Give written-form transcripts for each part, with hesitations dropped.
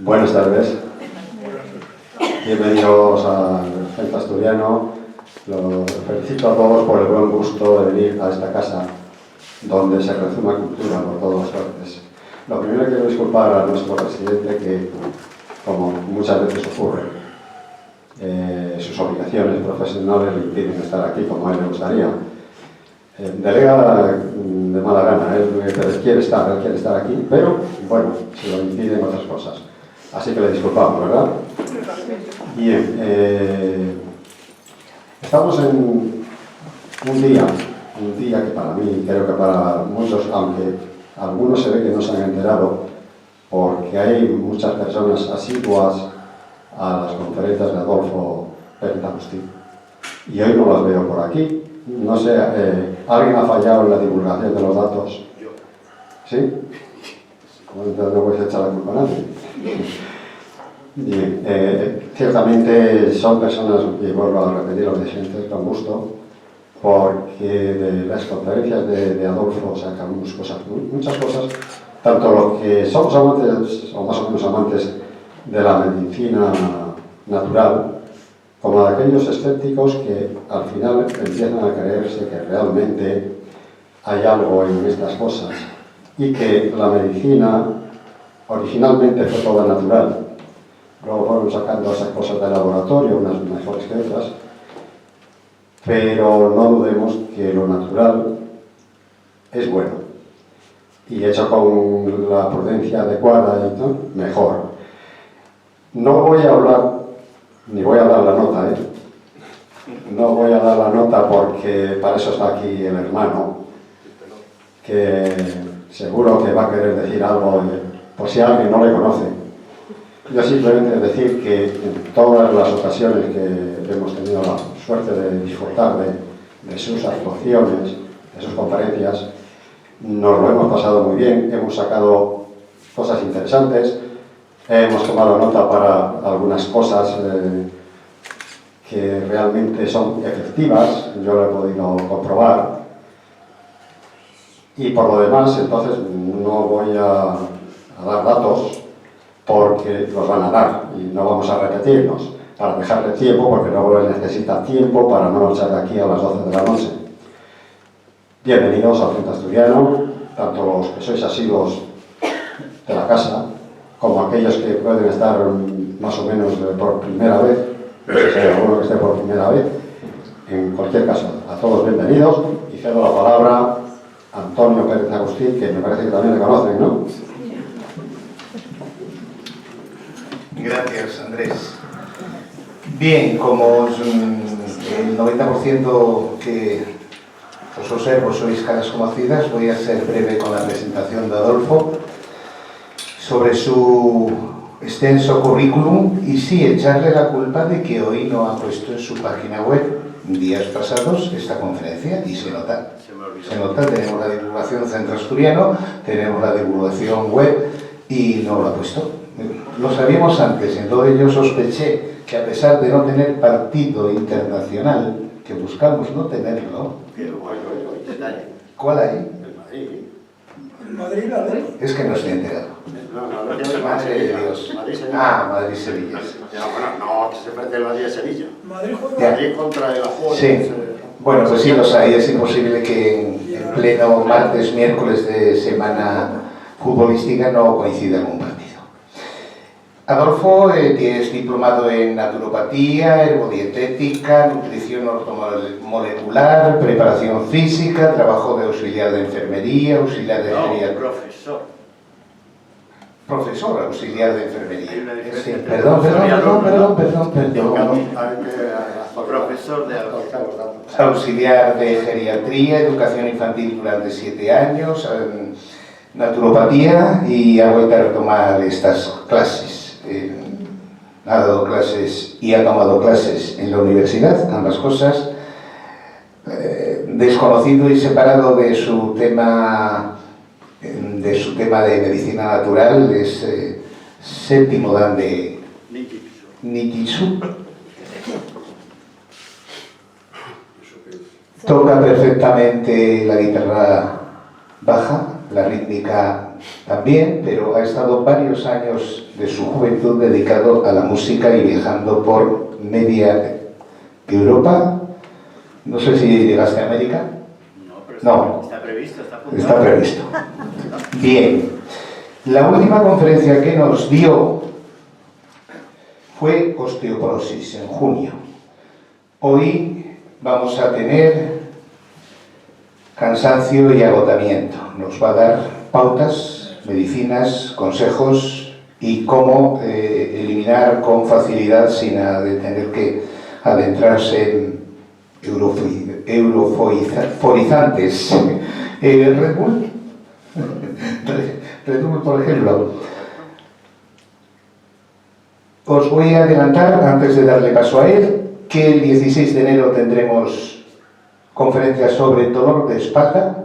Buenas tardes. Bienvenidos al Centro Asturiano. Los felicito a todos por el buen gusto de venir a esta casa donde se rezuma cultura por todas partes. Lo primero quiero disculpar a nuestro presidente que, como muchas veces ocurre, sus obligaciones profesionales le impiden estar aquí como a él le gustaría. Delega de mala gana, él quiere estar aquí, pero bueno, se lo impiden otras cosas. Así que le disculpamos, ¿verdad? Bien, estamos en un día que para mí, creo que para muchos, aunque algunos se ve que no se han enterado, porque hay muchas personas asiduas a las conferencias de Adolfo Pérez Agustí, y hoy no las veo por aquí. No sé, ¿alguien ha fallado en la divulgación de los datos? Yo. ¿Sí? Entonces no puedes echar la culpa a nadie. Bien, ciertamente son personas, y vuelvo a repetir lo de gente con gusto, porque de las conferencias de Adolfo sacamos muchas cosas, tanto los que somos amantes, o más o menos amantes, de la medicina natural, como de aquellos escépticos que al final empiezan a creerse que realmente hay algo en estas cosas y que la medicina originalmente fue toda natural. Luego fueron sacando esas cosas del laboratorio, unas mejores que otras, pero no dudemos que lo natural es bueno y hecho con la prudencia adecuada y todo, mejor. No voy a hablar, ni voy a dar la nota, No voy a dar la nota porque para eso está aquí el hermano, que seguro que va a querer decir algo por si alguien no le conoce. Yo simplemente decir que en todas las ocasiones que hemos tenido la suerte de disfrutar de sus actuaciones, de sus conferencias, nos lo hemos pasado muy bien, hemos sacado cosas interesantes, hemos tomado nota para algunas cosas que realmente son efectivas, yo lo he podido comprobar, y por lo demás, entonces, no voy a dar datos porque los van a dar y no vamos a repetirnos para dejarle tiempo, porque luego necesita tiempo para no marchar de aquí a las 12 de la noche. Bienvenidos al Centro Asturiano, tanto los que sois asiduos de la casa como aquellos que pueden estar más o menos por primera vez, no sé si hay alguno que esté por primera vez. En cualquier caso, a todos bienvenidos, y cedo la palabra a Antonio Pérez Agustí, que me parece que también le conocen, ¿no? Gracias, Andrés. Bien, como el 90% que os observo sois caras conocidas, voy a ser breve con la presentación de Adolfo sobre su extenso currículum y sí, echarle la culpa de que hoy no ha puesto en su página web días pasados esta conferencia, y se nota. Se nota, tenemos la divulgación Centro Asturiano, tenemos la divulgación web y no lo ha puesto. Lo sabíamos antes, entonces yo sospeché que a pesar de no tener partido internacional, que buscamos no tenerlo. ¿Cuál hay? En Madrid la ley. Es que no estoy enterado. No, Madre de Dios. Madrid-Sevilla. Madrid-Sevilla. No, se pierde el Madrid-Sevilla. Madrid juega. Madrid contra el Ajuelo. Sí. Bueno, pues sí los hay. Es imposible que en pleno martes, miércoles de semana futbolística no coincida algún partido. Adolfo es diplomado en naturopatía, herbodietética, nutrición ortomolecular, preparación física, trabajo de auxiliar de enfermería, auxiliar de geriatría. Profesor. Profesor auxiliar de enfermería. Hay una diferencia Sí, entre perdón. Profesor de Auxiliar de geriatría, educación infantil durante 7 años, naturopatía, y ha vuelto a retomar estas clases. Ha dado clases y ha tomado clases en la universidad, ambas cosas, desconocido y separado de su tema de medicina natural, es séptimo dan de Nikitsu. Toca perfectamente la guitarra baja, la rítmica también, pero ha estado varios años de su juventud dedicado a la música y viajando por media Europa. No sé si llegaste a América. No, pero No. está previsto, está apuntado. Está previsto. Bien. La última conferencia que nos dio fue osteoporosis en junio. Hoy vamos a tener cansancio y agotamiento. Nos va a dar pautas, medicinas, consejos y cómo eliminar con facilidad sin tener que adentrarse en euroforizantes. Red Bull. Red Bull, por ejemplo. Os voy a adelantar, antes de darle paso a él, que el 16 de enero tendremos conferencias sobre dolor de espalda,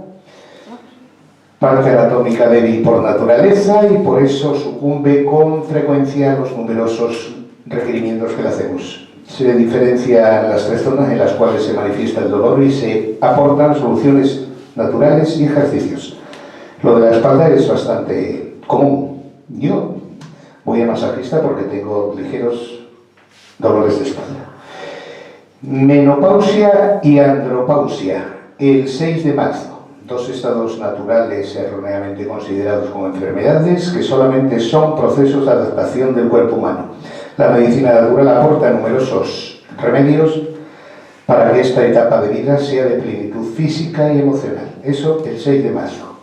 parte anatómica débil por naturaleza y por eso sucumbe con frecuencia a los numerosos requerimientos que le hacemos. Se diferencian las tres zonas en las cuales se manifiesta el dolor y se aportan soluciones naturales y ejercicios. Lo de la espalda es bastante común. Yo voy a masajista porque tengo ligeros dolores de espalda. Menopausia y andropausia, el 6 de marzo. Dos estados naturales erróneamente considerados como enfermedades que solamente son procesos de adaptación del cuerpo humano. La medicina natural aporta numerosos remedios para que esta etapa de vida sea de plenitud física y emocional. Eso el 6 de marzo.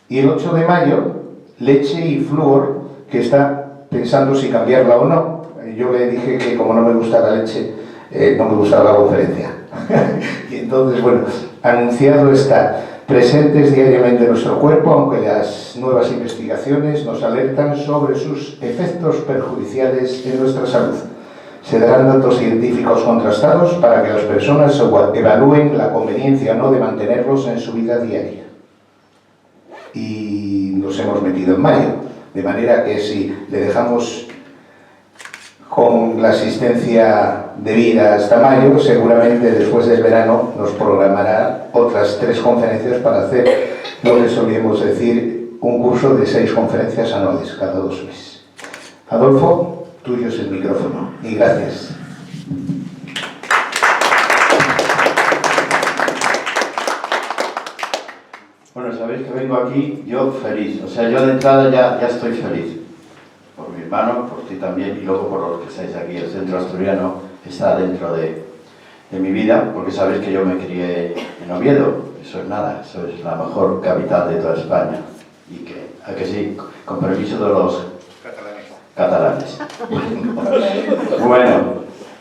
Y el 8 de mayo, leche y flúor, que está pensando si cambiarla o no. Yo le dije que como no me gusta la leche, no me gustaba la conferencia. Y entonces, bueno, anunciado está. Presentes diariamente en nuestro cuerpo, aunque las nuevas investigaciones nos alertan sobre sus efectos perjudiciales en nuestra salud. Se darán datos científicos contrastados para que las personas evalúen la conveniencia o no de mantenerlos en su vida diaria. Y nos hemos metido en mayo, de manera que si le dejamos con la asistencia debida hasta mayo, seguramente después del verano nos programará otras 3 conferencias para hacer lo que solíamos decir, un curso de 6 conferencias anuales cada 2 meses. Adolfo, tuyo es el micrófono y gracias. Bueno, sabéis que vengo aquí yo feliz, o sea, yo de entrada ya estoy feliz. Por mi hermano, por ti también, y luego por los que estáis aquí. El centro asturiano está dentro de mi vida, porque sabéis que yo me crié en Oviedo. Eso es nada, eso es la mejor capital de toda España. Y que, ¿a que sí? Con permiso de los catalanes. Bueno,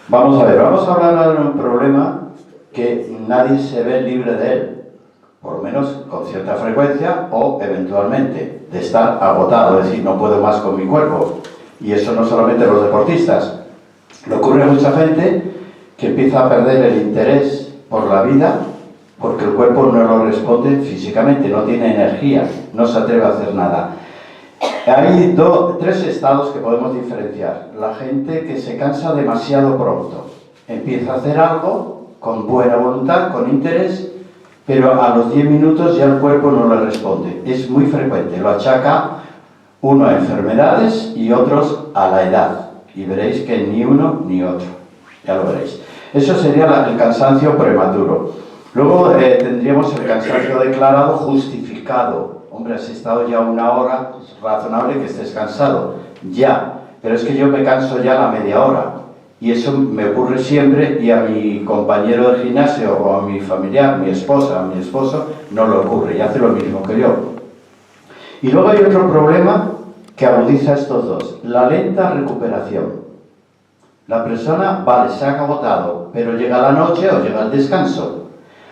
vamos a ver, vamos a hablar de un problema que nadie se ve libre de él, por lo menos con cierta frecuencia o eventualmente, de estar agotado, es decir, no puedo más con mi cuerpo. Y eso no solamente los deportistas. Le ocurre a mucha gente que empieza a perder el interés por la vida porque el cuerpo no lo responde físicamente, no tiene energía, no se atreve a hacer nada. Hay 3 estados que podemos diferenciar. La gente que se cansa demasiado pronto, empieza a hacer algo con buena voluntad, con interés, pero a los 10 minutos ya el cuerpo no le responde. Es muy frecuente, lo achaca uno a enfermedades y otros a la edad. Y veréis que ni uno ni otro, ya lo veréis. Eso sería el cansancio prematuro. Luego tendríamos el cansancio declarado justificado. Hombre, has estado ya 1 hora, es razonable que estés cansado. Ya, pero es que yo me canso ya a la media hora. Y eso me ocurre siempre y a mi compañero de gimnasio o a mi familiar, mi esposa, a mi esposo, no le ocurre y hace lo mismo que yo. Y luego hay otro problema que agudiza estos dos, la lenta recuperación. La persona, vale, se ha agotado, pero llega la noche o llega el descanso.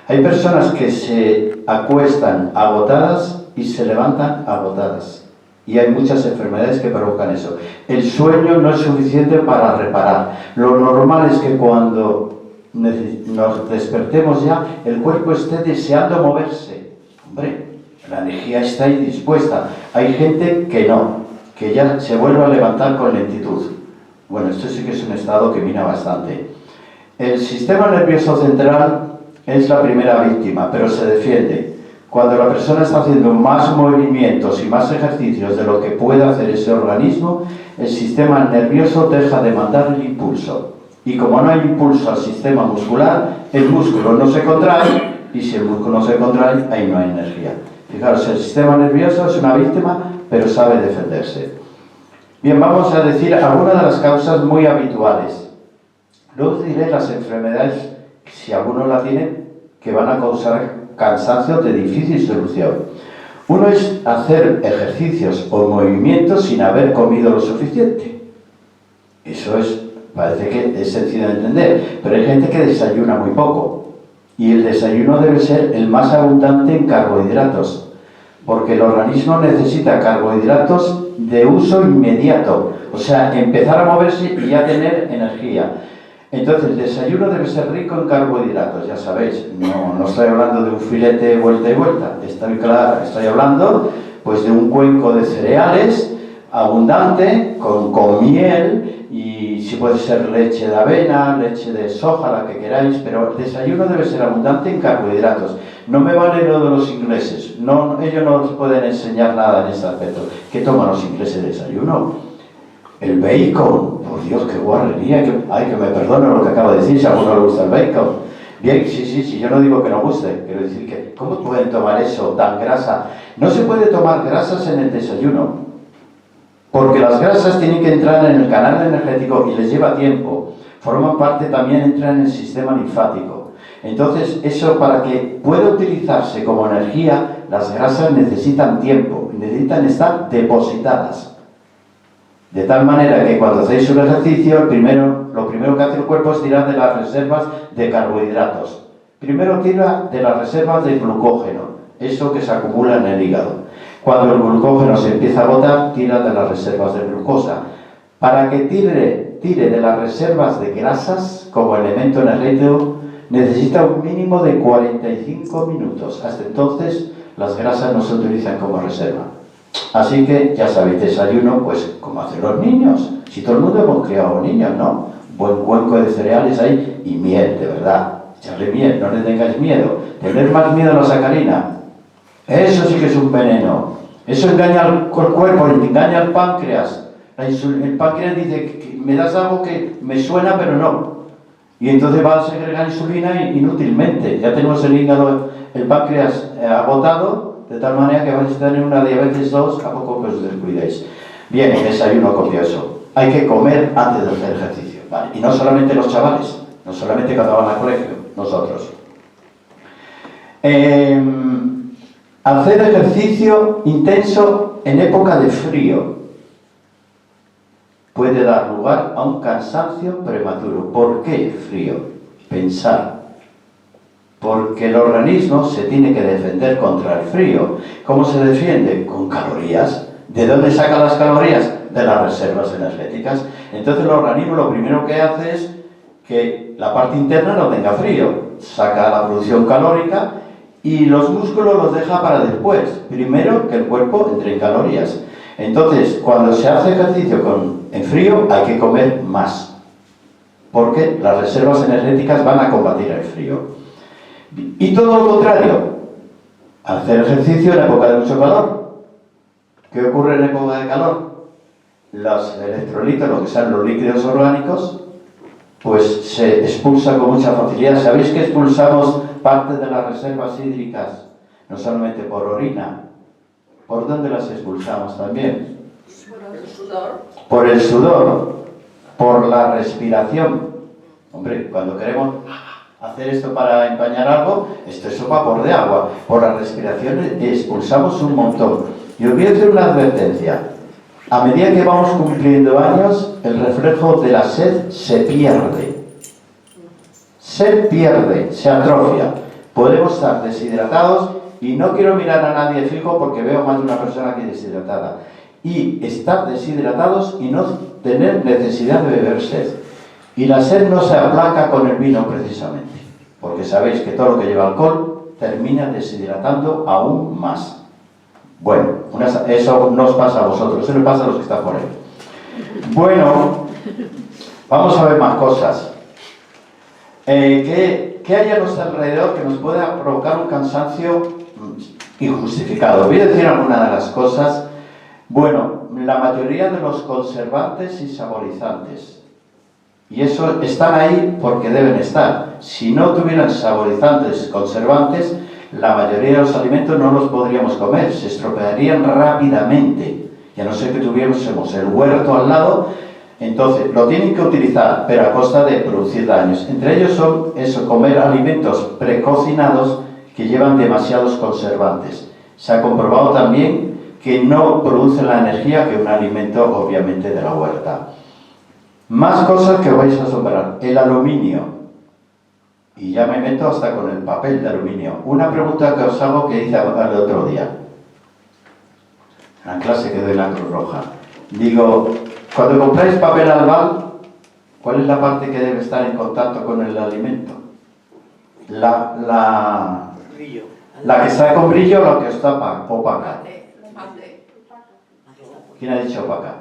Hay personas que se acuestan agotadas y se levantan agotadas. Y hay muchas enfermedades que provocan eso. El sueño no es suficiente para reparar. Lo normal es que cuando nos despertemos ya, el cuerpo esté deseando moverse. Hombre, la energía está ahí dispuesta. Hay gente que no, que ya se vuelve a levantar con lentitud. Bueno, esto sí que es un estado que mina bastante. El sistema nervioso central es la primera víctima, pero se defiende. Cuando la persona está haciendo más movimientos y más ejercicios de lo que puede hacer ese organismo, el sistema nervioso deja de mandar el impulso. Y como no hay impulso al sistema muscular, el músculo no se contrae, y si el músculo no se contrae, ahí no hay energía. Fijaros, el sistema nervioso es una víctima, pero sabe defenderse. Bien, vamos a decir algunas de las causas muy habituales. Luego diré las enfermedades, si alguno la tiene, que van a causar cansancio de difícil solución. Uno es hacer ejercicios o movimientos sin haber comido lo suficiente. Eso parece que es sencillo de entender, pero hay gente que desayuna muy poco. Y el desayuno debe ser el más abundante en carbohidratos, porque el organismo necesita carbohidratos de uso inmediato, o sea, empezar a moverse y ya tener energía. Entonces, el desayuno debe ser rico en carbohidratos, ya sabéis, no estoy hablando de un filete vuelta y vuelta, estoy hablando pues de un cuenco de cereales abundante, con miel, y si puede ser leche de avena, leche de soja, la que queráis, pero el desayuno debe ser abundante en carbohidratos. No me vale lo de los ingleses, ellos no os pueden enseñar nada en ese aspecto. ¿Qué toman los ingleses de desayuno? El bacon, por Dios, qué guarrería, que me perdone lo que acabo de decir, si a alguno le gusta el bacon. Bien, sí, yo no digo que no guste, quiero decir que, ¿cómo pueden tomar eso, tan grasa? No se puede tomar grasas en el desayuno, porque las grasas tienen que entrar en el canal energético y les lleva tiempo. Forman parte, también entran en el sistema linfático. Entonces, eso para que pueda utilizarse como energía, las grasas necesitan tiempo, necesitan estar depositadas. De tal manera que cuando hacéis un ejercicio, lo primero que hace el cuerpo es tirar de las reservas de carbohidratos. Primero tira de las reservas de glucógeno, eso que se acumula en el hígado. Cuando el glucógeno se empieza a agotar, tira de las reservas de glucosa. Para que tire de las reservas de grasas como elemento energético, necesita un mínimo de 45 minutos. Hasta entonces, las grasas no se utilizan como reserva. Así que, ya sabéis, desayuno, pues como hacen los niños. Si todo el mundo hemos criado niños, ¿no? Buen cuenco de cereales ahí y miel, de verdad. Echarle miel, no le tengáis miedo. Tener más miedo a la sacarina, eso sí que es un veneno. Eso engaña al cuerpo, engaña al páncreas. El páncreas dice que me das algo que me suena, pero no. Y entonces va a segregar insulina inútilmente. Ya tenemos el hígado, el páncreas agotado, de tal manera que vais a tener una diabetes 2 a poco que os descuidéis. Bien, desayuno copioso. Hay que comer antes de hacer ejercicio, ¿vale? Y no solamente los chavales, no solamente cuando van al colegio, nosotros. Hacer ejercicio intenso en época de frío puede dar lugar a un cansancio prematuro. ¿Por qué frío? Pensar. Porque el organismo se tiene que defender contra el frío. ¿Cómo se defiende? Con calorías. ¿De dónde saca las calorías? De las reservas energéticas. Entonces el organismo lo primero que hace es que la parte interna no tenga frío. Saca la producción calórica y los músculos los deja para después. Primero que el cuerpo entre en calorías. Entonces, cuando se hace ejercicio en frío, hay que comer más. Porque las reservas energéticas van a combatir el frío. Y todo lo contrario, hacer ejercicio en época de mucho calor. ¿Qué ocurre en época de calor? Los electrolitos, lo que sean los líquidos orgánicos, pues se expulsan con mucha facilidad. ¿Sabéis que expulsamos parte de las reservas hídricas? No solamente por orina. ¿Por dónde las expulsamos también? Por el sudor. Por el sudor, por la respiración. Hombre, cuando queremos hacer esto para empañar algo, esto es un vapor de agua. Por la respiración expulsamos un montón. Y os voy a hacer una advertencia. A medida que vamos cumpliendo años, el reflejo de la sed se pierde. Se pierde, se atrofia. Podemos estar deshidratados y no quiero mirar a nadie fijo porque veo más de una persona aquí deshidratada. Y estar deshidratados y no tener necesidad de beber sed. Y la sed no se aplaca con el vino precisamente, porque sabéis que todo lo que lleva alcohol termina deshidratando aún más. Bueno, eso no os pasa a vosotros, eso le pasa a los que están por ahí. Bueno, vamos a ver más cosas. ¿Qué hay a nuestro alrededor que nos pueda provocar un cansancio injustificado. Voy a decir algunas de las cosas. Bueno, la mayoría de los conservantes y saborizantes, y eso están ahí porque deben estar. Si no tuvieran saborizantes, conservantes, la mayoría de los alimentos no los podríamos comer, se estropearían rápidamente. Y a no ser que tuviésemos el huerto al lado, entonces lo tienen que utilizar, pero a costa de producir daños. Entre ellos son eso, comer alimentos precocinados que llevan demasiados conservantes. Se ha comprobado también que no produce la energía que un alimento, obviamente, de la huerta. Más cosas que vais a asombrar. El aluminio. Y ya me meto hasta con el papel de aluminio. Una pregunta que os hago que hice el otro día. En la clase que doy en la Cruz Roja. Digo, cuando compráis papel albal, ¿cuál es la parte que debe estar en contacto con el alimento? La que está con brillo o la que está opaca. ¿Quién ha dicho opaca?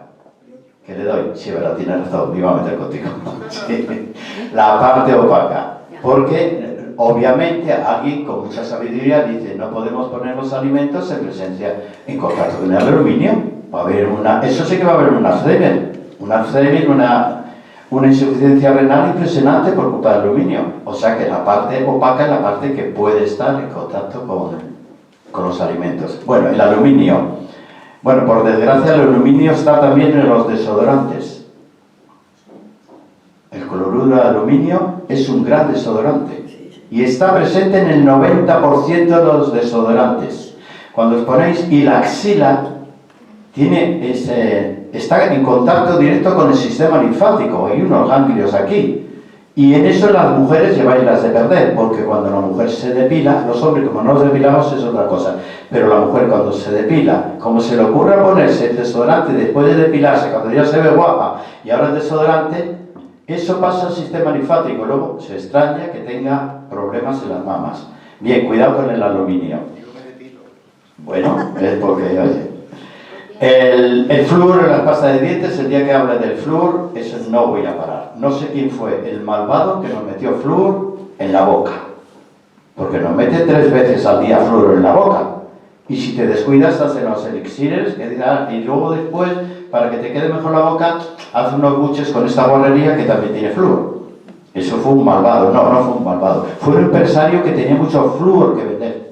Que le doy. Sí, verdad, tiene razón, me iba a meter contigo. Sí. La parte opaca. Porque, obviamente, alguien con mucha sabiduría dice, no podemos poner los alimentos en presencia, en contacto con el aluminio. Va a haber eso sí que va a haber un Alzheimer, una insuficiencia renal impresionante por culpa del aluminio. O sea que la parte opaca es la parte que puede estar en contacto con los alimentos. Bueno, el aluminio. Bueno, por desgracia el aluminio está también en los desodorantes. El cloruro de aluminio es un gran desodorante y está presente en el 90% de los desodorantes. Cuando os ponéis y la axila está en contacto directo con el sistema linfático, hay unos ganglios aquí. Y en eso las mujeres lleváis las de perder, porque cuando la mujer se depila, los hombres como no nos depilamos es otra cosa, pero la mujer cuando se depila, como se le ocurre ponerse el desodorante después de depilarse, cuando ya se ve guapa y ahora el desodorante, eso pasa al sistema linfático, luego se extraña que tenga problemas en las mamas. Bien, cuidado con el aluminio. Bueno, es porque, oye, el flúor en las pastas de dientes, el día que hable del flúor, eso no voy a parar. No sé quién fue el malvado que nos metió flúor en la boca. Porque nos mete 3 veces al día flúor en la boca. Y si te descuidas, hacen los elixires, y luego después, para que te quede mejor la boca, haz unos buches con esta guarrería que también tiene flúor. Eso fue un malvado. No, no fue un malvado. Fue un empresario que tenía mucho flúor que vender.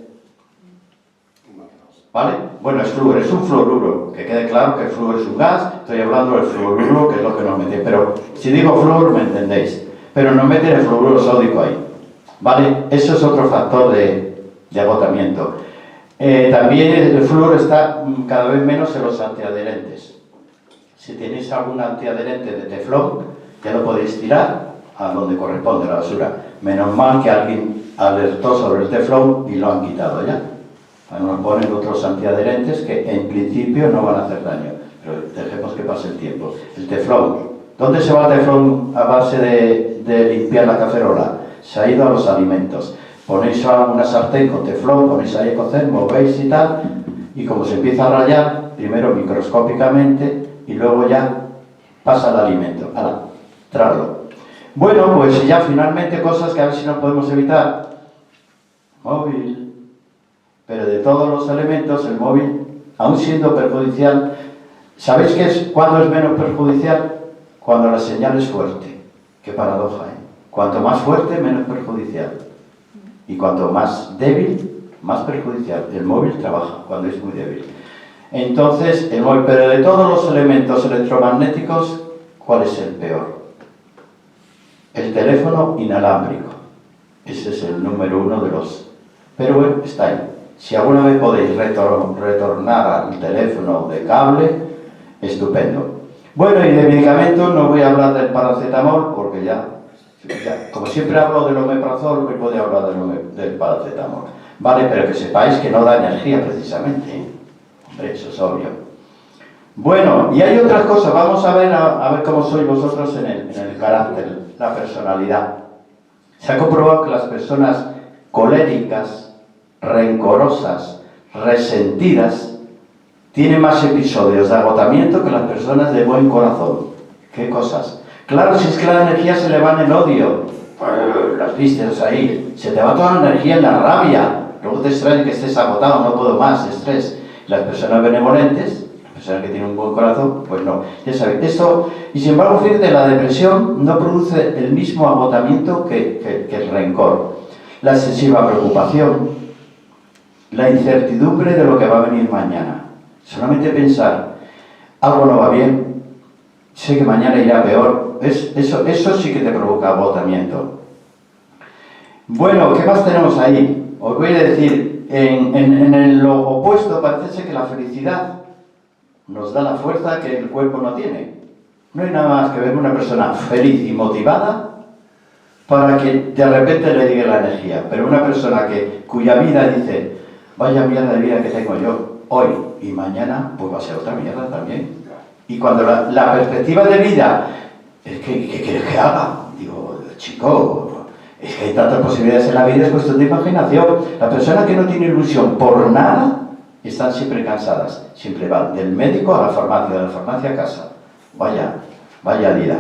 ¿Vale? Bueno, es un fluoruro, que quede claro que el flúor es un gas, estoy hablando del fluoruro, que es lo que nos mete, pero si digo flúor me entendéis, pero nos meten el fluoruro sódico ahí, ¿vale? Eso es otro factor de agotamiento. También el flúor está cada vez menos en los antiadherentes. Si tenéis algún antiadherente de teflón, ya lo podéis tirar a donde corresponde la basura. Menos mal que alguien alertó sobre el teflón y lo han quitado ya. Nos ponen otros antiadherentes que en principio no van a hacer daño, pero dejemos que pase el tiempo. El teflón. ¿Dónde se va el teflón a base de limpiar la cacerola? Se ha ido a los alimentos. Ponéis una sartén con teflón, ponéis ahí a cocer, movéis y tal, y como se empieza a rayar, primero microscópicamente y luego ya pasa al alimento. ¡Hala! Trágalo. Bueno, pues ya finalmente cosas que a ver si no podemos evitar. Móvil. Pero de todos los elementos, el móvil, aún siendo perjudicial, ¿sabéis cuándo es menos perjudicial? Cuando la señal es fuerte. Qué paradoja, ¿eh? Cuanto más fuerte, menos perjudicial. Y cuanto más débil, más perjudicial. El móvil trabaja cuando es muy débil. Entonces, el móvil, pero de todos los elementos electromagnéticos, ¿cuál es el peor? El teléfono inalámbrico. Ese es el número 1 de los... Pero bueno, está ahí. Si alguna vez podéis retornar al teléfono de cable, estupendo. Bueno, y de medicamentos no voy a hablar del paracetamol, porque ya como siempre hablo del omeprazol, hoy podría hablar del paracetamol. Vale, pero que sepáis que no da energía precisamente, ¿eh? Hombre, eso es obvio. Bueno, y hay otras cosas, vamos a ver cómo sois vosotros en el carácter, la personalidad. Se ha comprobado que las personas coléricas, rencorosas, resentidas, tienen más episodios de agotamiento que las personas de buen corazón. ¿Qué cosas? Claro, si es que la energía se le va en el odio, las vistas ahí, se te va toda la energía en la rabia, Luego te extraña que estés agotado, no puedo más, estrés. Las personas benevolentes, las personas que tienen un buen corazón, pues no. Ya sabéis, esto, y sin embargo, fíjate, la depresión no produce el mismo agotamiento que el rencor. La excesiva preocupación, la incertidumbre de lo que va a venir mañana. Solamente pensar, algo no va bien, sé que mañana irá peor, eso sí que te provoca agotamiento. Bueno, ¿qué más tenemos ahí? Os voy a decir, en lo opuesto parece que la felicidad nos da la fuerza que el cuerpo no tiene. No hay nada más que ver una persona feliz y motivada para que de repente le llegue la energía. Pero una persona cuya vida dice, vaya mierda de vida que tengo yo hoy y mañana, pues va a ser otra mierda también. Y cuando la perspectiva de vida es que, ¿qué quieres que haga? Digo, chico, es que hay tantas posibilidades en la vida, es cuestión de imaginación. La persona que no tiene ilusión por nada, están siempre cansadas. Siempre van del médico a la farmacia, de la farmacia a casa. Vaya vida.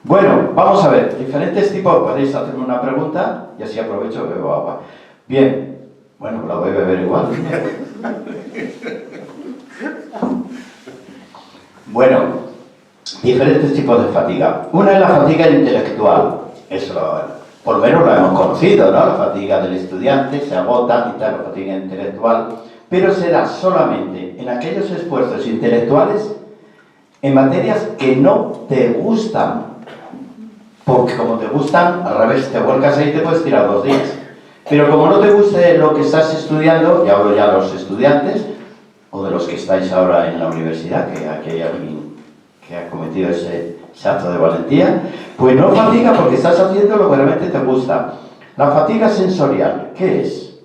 Bueno, vamos a ver, diferentes tipos. Podéis hacerme una pregunta y así aprovecho y bebo agua. Bien, bueno, la voy a beber igual. Bueno, diferentes tipos de fatiga. Una es la fatiga intelectual. Eso, por lo menos lo hemos conocido, ¿no? La fatiga del estudiante, se agota y tal, la fatiga intelectual. Pero se da solamente en aquellos esfuerzos intelectuales en materias que no te gustan. Porque como te gustan, al revés, te vuelcas ahí y te puedes tirar 2 días. Pero como no te guste lo que estás estudiando, y hablo ya de los estudiantes, o de los que estáis ahora en la universidad, que aquí hay alguien que ha cometido ese acto de valentía, pues no fatiga porque estás haciendo lo que realmente te gusta. La fatiga sensorial, ¿qué es?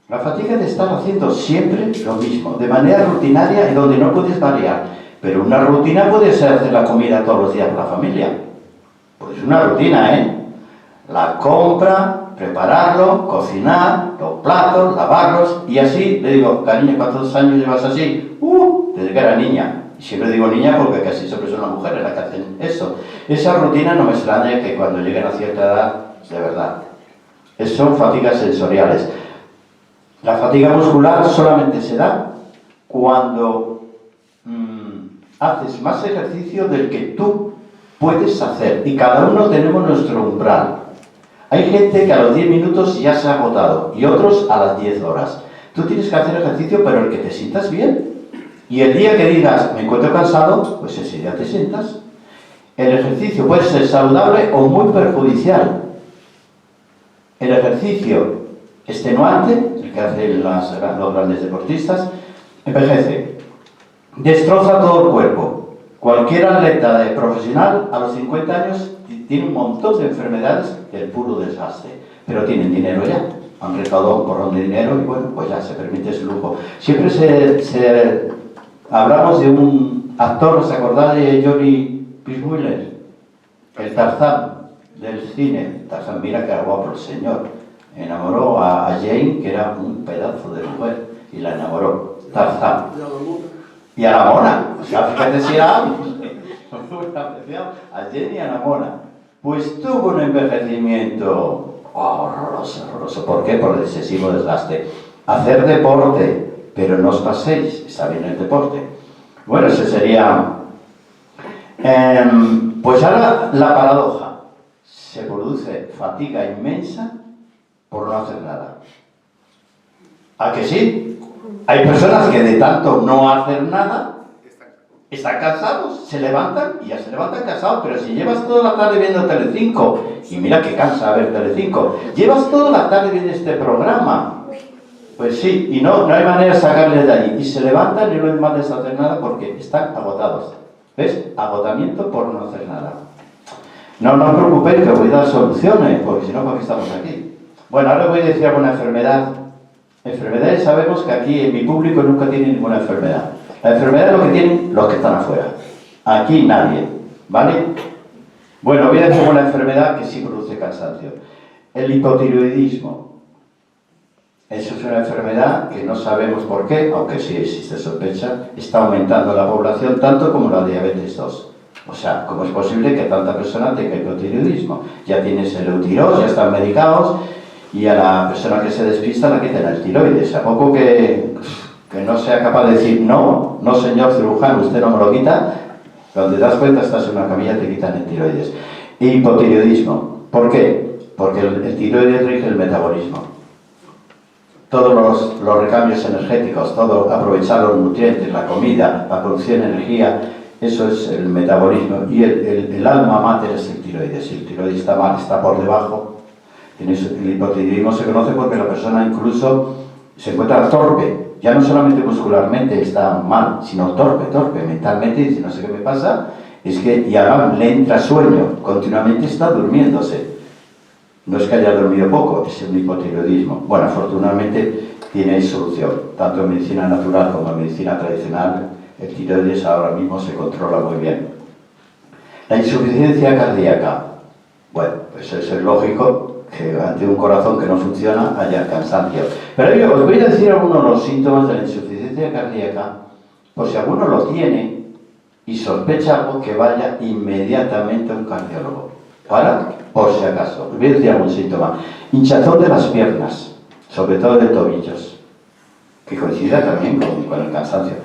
La fatiga de estar haciendo siempre lo mismo, de manera rutinaria y donde no puedes variar. Pero una rutina puede ser hacer la comida todos los días con la familia. Pues es una rutina, ¿eh? La compra, prepararlo, cocinar, los platos, lavarlos, y así, le digo, cariño, ¿cuántos años llevas así? Desde que era niña. Y siempre digo niña porque casi siempre son las mujeres las que hacen eso. Esa rutina no me extraña que cuando lleguen a cierta edad, de verdad, son fatigas sensoriales. La fatiga muscular solamente se da cuando haces más ejercicio del que tú puedes hacer, y cada uno tenemos nuestro umbral. Hay gente que a los 10 minutos ya se ha agotado y otros a las 10 horas. Tú tienes que hacer ejercicio, pero el que te sientas bien. Y el día que digas, me encuentro cansado, pues ese día te sientas. El ejercicio puede ser saludable o muy perjudicial. El ejercicio extenuante, el que hacen los grandes deportistas, envejece, destroza todo el cuerpo. Cualquier atleta profesional a los 50 años tiene un montón de enfermedades del puro desgaste, pero tienen dinero ya, han recaudado un porrón de dinero y bueno, pues ya se permite ese lujo. Siempre hablamos de un actor, ¿os acordáis de Johnny Weissmuller? El Tarzán del cine. Tarzán, mira que era guapo el señor. Enamoró a Jane, que era un pedazo de mujer, y la enamoró. Tarzán. Y a la mona, o sea, fíjate si era a Jenny y a la mona. Pues tuvo un envejecimiento horroroso. ¿Por qué? Por el excesivo desgaste. Hacer deporte, pero no os paséis, está bien el deporte. Bueno, ese sería... pues ahora la paradoja. Se produce fatiga inmensa por no hacer nada. ¿A que sí? Hay personas que de tanto no hacer nada están cansados, se levantan y ya se levantan cansados, pero si llevas toda la tarde viendo Telecinco, y mira que cansa ver Telecinco, llevas toda la tarde viendo este programa, pues sí, y no hay manera de sacarles de ahí, y se levantan y no les mandes a hacer nada porque están agotados. ¿Ves? Agotamiento por no hacer nada. No os preocupéis que voy a dar soluciones, porque si no, ¿por qué estamos aquí? Bueno, ahora voy a decir alguna enfermedad. Enfermedades, sabemos que aquí en mi público nunca tienen ninguna enfermedad. La enfermedad es lo que tienen los que están afuera. Aquí nadie, ¿vale? Bueno, voy a decir una enfermedad que sí produce cansancio. El hipotiroidismo. Eso es una enfermedad que no sabemos por qué, aunque sí existe sospecha, está aumentando la población tanto como la diabetes 2. O sea, ¿cómo es posible que tanta persona tenga hipotiroidismo? Ya tienes el Eutirox, ya están medicados. y a la persona que se despista la quitan el tiroides. ¿A poco que no sea capaz de decir no, no señor cirujano, usted no me lo quita? Cuando te das cuenta estás en una camilla te quitan el tiroides. Hipotiroidismo. ¿Por qué? Porque el tiroides rige el metabolismo. Todos los recambios energéticos, todo aprovechar los nutrientes, la comida, la producción de energía, eso es el metabolismo. Y el alma mater es el tiroides. Si el tiroides está mal, está por debajo. El hipotiroidismo se conoce porque la persona incluso se encuentra torpe. Ya no solamente muscularmente está mal, sino torpe mentalmente. Dice, no sé qué me pasa, es que ya le entra sueño, continuamente está durmiéndose. No es que haya dormido poco, es un hipotiroidismo. Bueno, afortunadamente tiene solución, tanto en medicina natural como en medicina tradicional. El tiroides ahora mismo se controla muy bien. La insuficiencia cardíaca. Bueno, pues eso es lógico, que ante un corazón que no funciona haya cansancio. Pero yo os voy a decir algunos de los síntomas de la insuficiencia cardíaca, por si alguno lo tiene y sospecha algo, que vaya inmediatamente a un cardiólogo. Por si acaso. Os voy a decir algún síntoma. Hinchazón de las piernas, sobre todo de tobillos, que coincide también con el cansancio.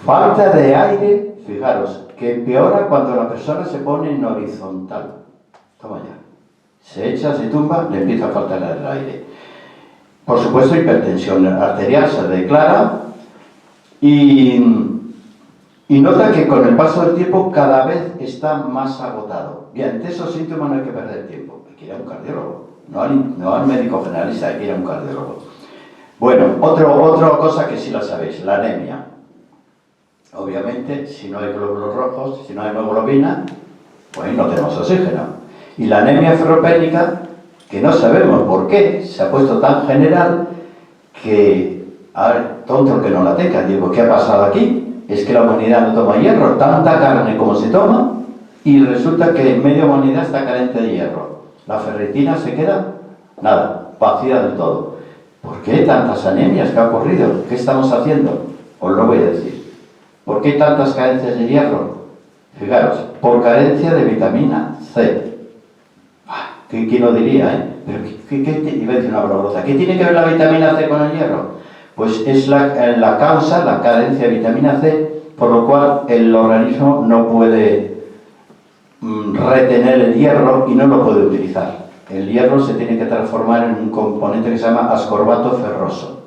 Falta de aire, fijaros, que empeora cuando la persona se pone en horizontal. Toma ya. Se echa, se tumba, le empieza a faltar el aire. Por supuesto, hipertensión arterial se declara y nota que con el paso del tiempo cada vez está más agotado. Bien, ante esos síntomas no hay que perder tiempo, hay que ir a un cardiólogo, no al médico generalista, hay que ir a un cardiólogo. Bueno, otra cosa que sí la sabéis, la anemia. Obviamente, si no hay glóbulos rojos, si no hay hemoglobina, pues no tenemos oxígeno. Y la anemia ferropénica, que no sabemos por qué, se ha puesto tan general que, a ver, tonto que no la tenga, digo, ¿qué ha pasado aquí? Es que la humanidad no toma hierro, tanta carne como se toma, y resulta que media humanidad está carente de hierro. La ferritina se queda, nada, vacía del todo. ¿Por qué tantas anemias? ¿Qué ha ocurrido? ¿Qué estamos haciendo? Os lo voy a decir. ¿Por qué tantas carencias de hierro? Fijaros, por carencia de vitamina C. ¿Quién lo diría, eh? Pero iba a decir una palabrosa. ¿Qué tiene que ver la vitamina C con el hierro? Pues es la causa, la carencia de vitamina C, por lo cual el organismo no puede retener el hierro y no lo puede utilizar. El hierro se tiene que transformar en un componente que se llama ascorbato ferroso.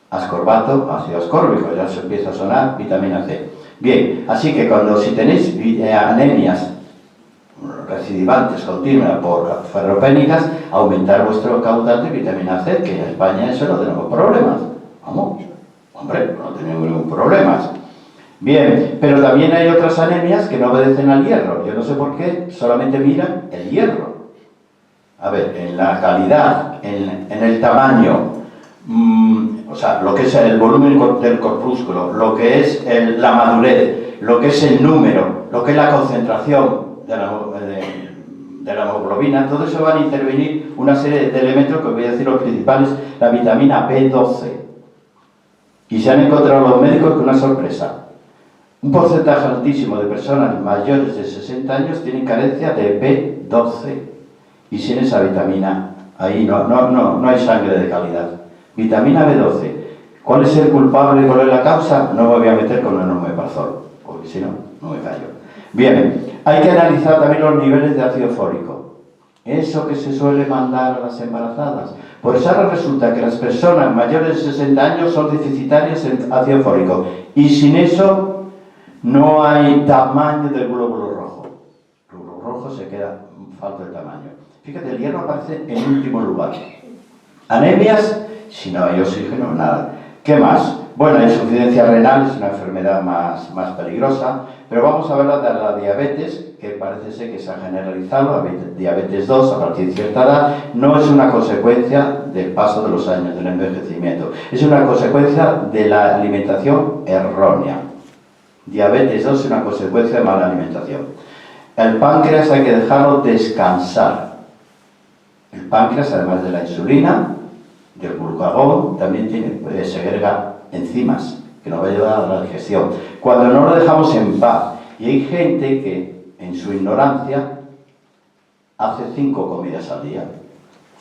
Ascorbato, ácido ascórbico, ya se empieza a sonar, vitamina C. Bien, así que si tenéis anemias recidivantes continuas por ferropénicas, aumentar vuestro caudal de vitamina C, que en España eso no tenemos problemas. Vamos, hombre, no tenemos ningún problema. Bien, pero también hay otras anemias que no obedecen al hierro. Yo no sé por qué, solamente miran el hierro. A ver, en la calidad, en el tamaño, o sea, lo que es el volumen del corpúsculo, lo que es la madurez, lo que es el número, lo que es la concentración de la hemoglobina, todo eso van a intervenir una serie de elementos que os voy a decir los principales, la vitamina B12. Y se han encontrado los médicos con una sorpresa. Un porcentaje altísimo de personas mayores de 60 años tienen carencia de B12. Y sin esa vitamina, ahí no hay sangre de calidad. Vitamina B12. ¿Cuál es el culpable y cuál es la causa? No me voy a meter con el omeprazol, porque si no, no me callo. Bien, hay que analizar también los niveles de ácido fólico. Eso que se suele mandar a las embarazadas. Pues ahora resulta que las personas mayores de 60 años son deficitarias en ácido fólico. Y sin eso no hay tamaño del glóbulo rojo. El glóbulo rojo se queda falta de tamaño. Fíjate, el hierro aparece en último lugar. Anemias, si no hay oxígeno, nada. ¿Qué más? Bueno, la insuficiencia renal es una enfermedad más peligrosa, pero vamos a hablar de la diabetes, que parece ser que se ha generalizado, la diabetes 2 a partir de cierta edad, no es una consecuencia del paso de los años, del envejecimiento, es una consecuencia de la alimentación errónea. Diabetes 2 es una consecuencia de mala alimentación. El páncreas hay que dejarlo descansar. El páncreas, además de la insulina, del glucagón, también segrega enzimas que nos va a ayudar a la digestión. Cuando no lo dejamos en paz, y hay gente que en su ignorancia hace 5 comidas al día.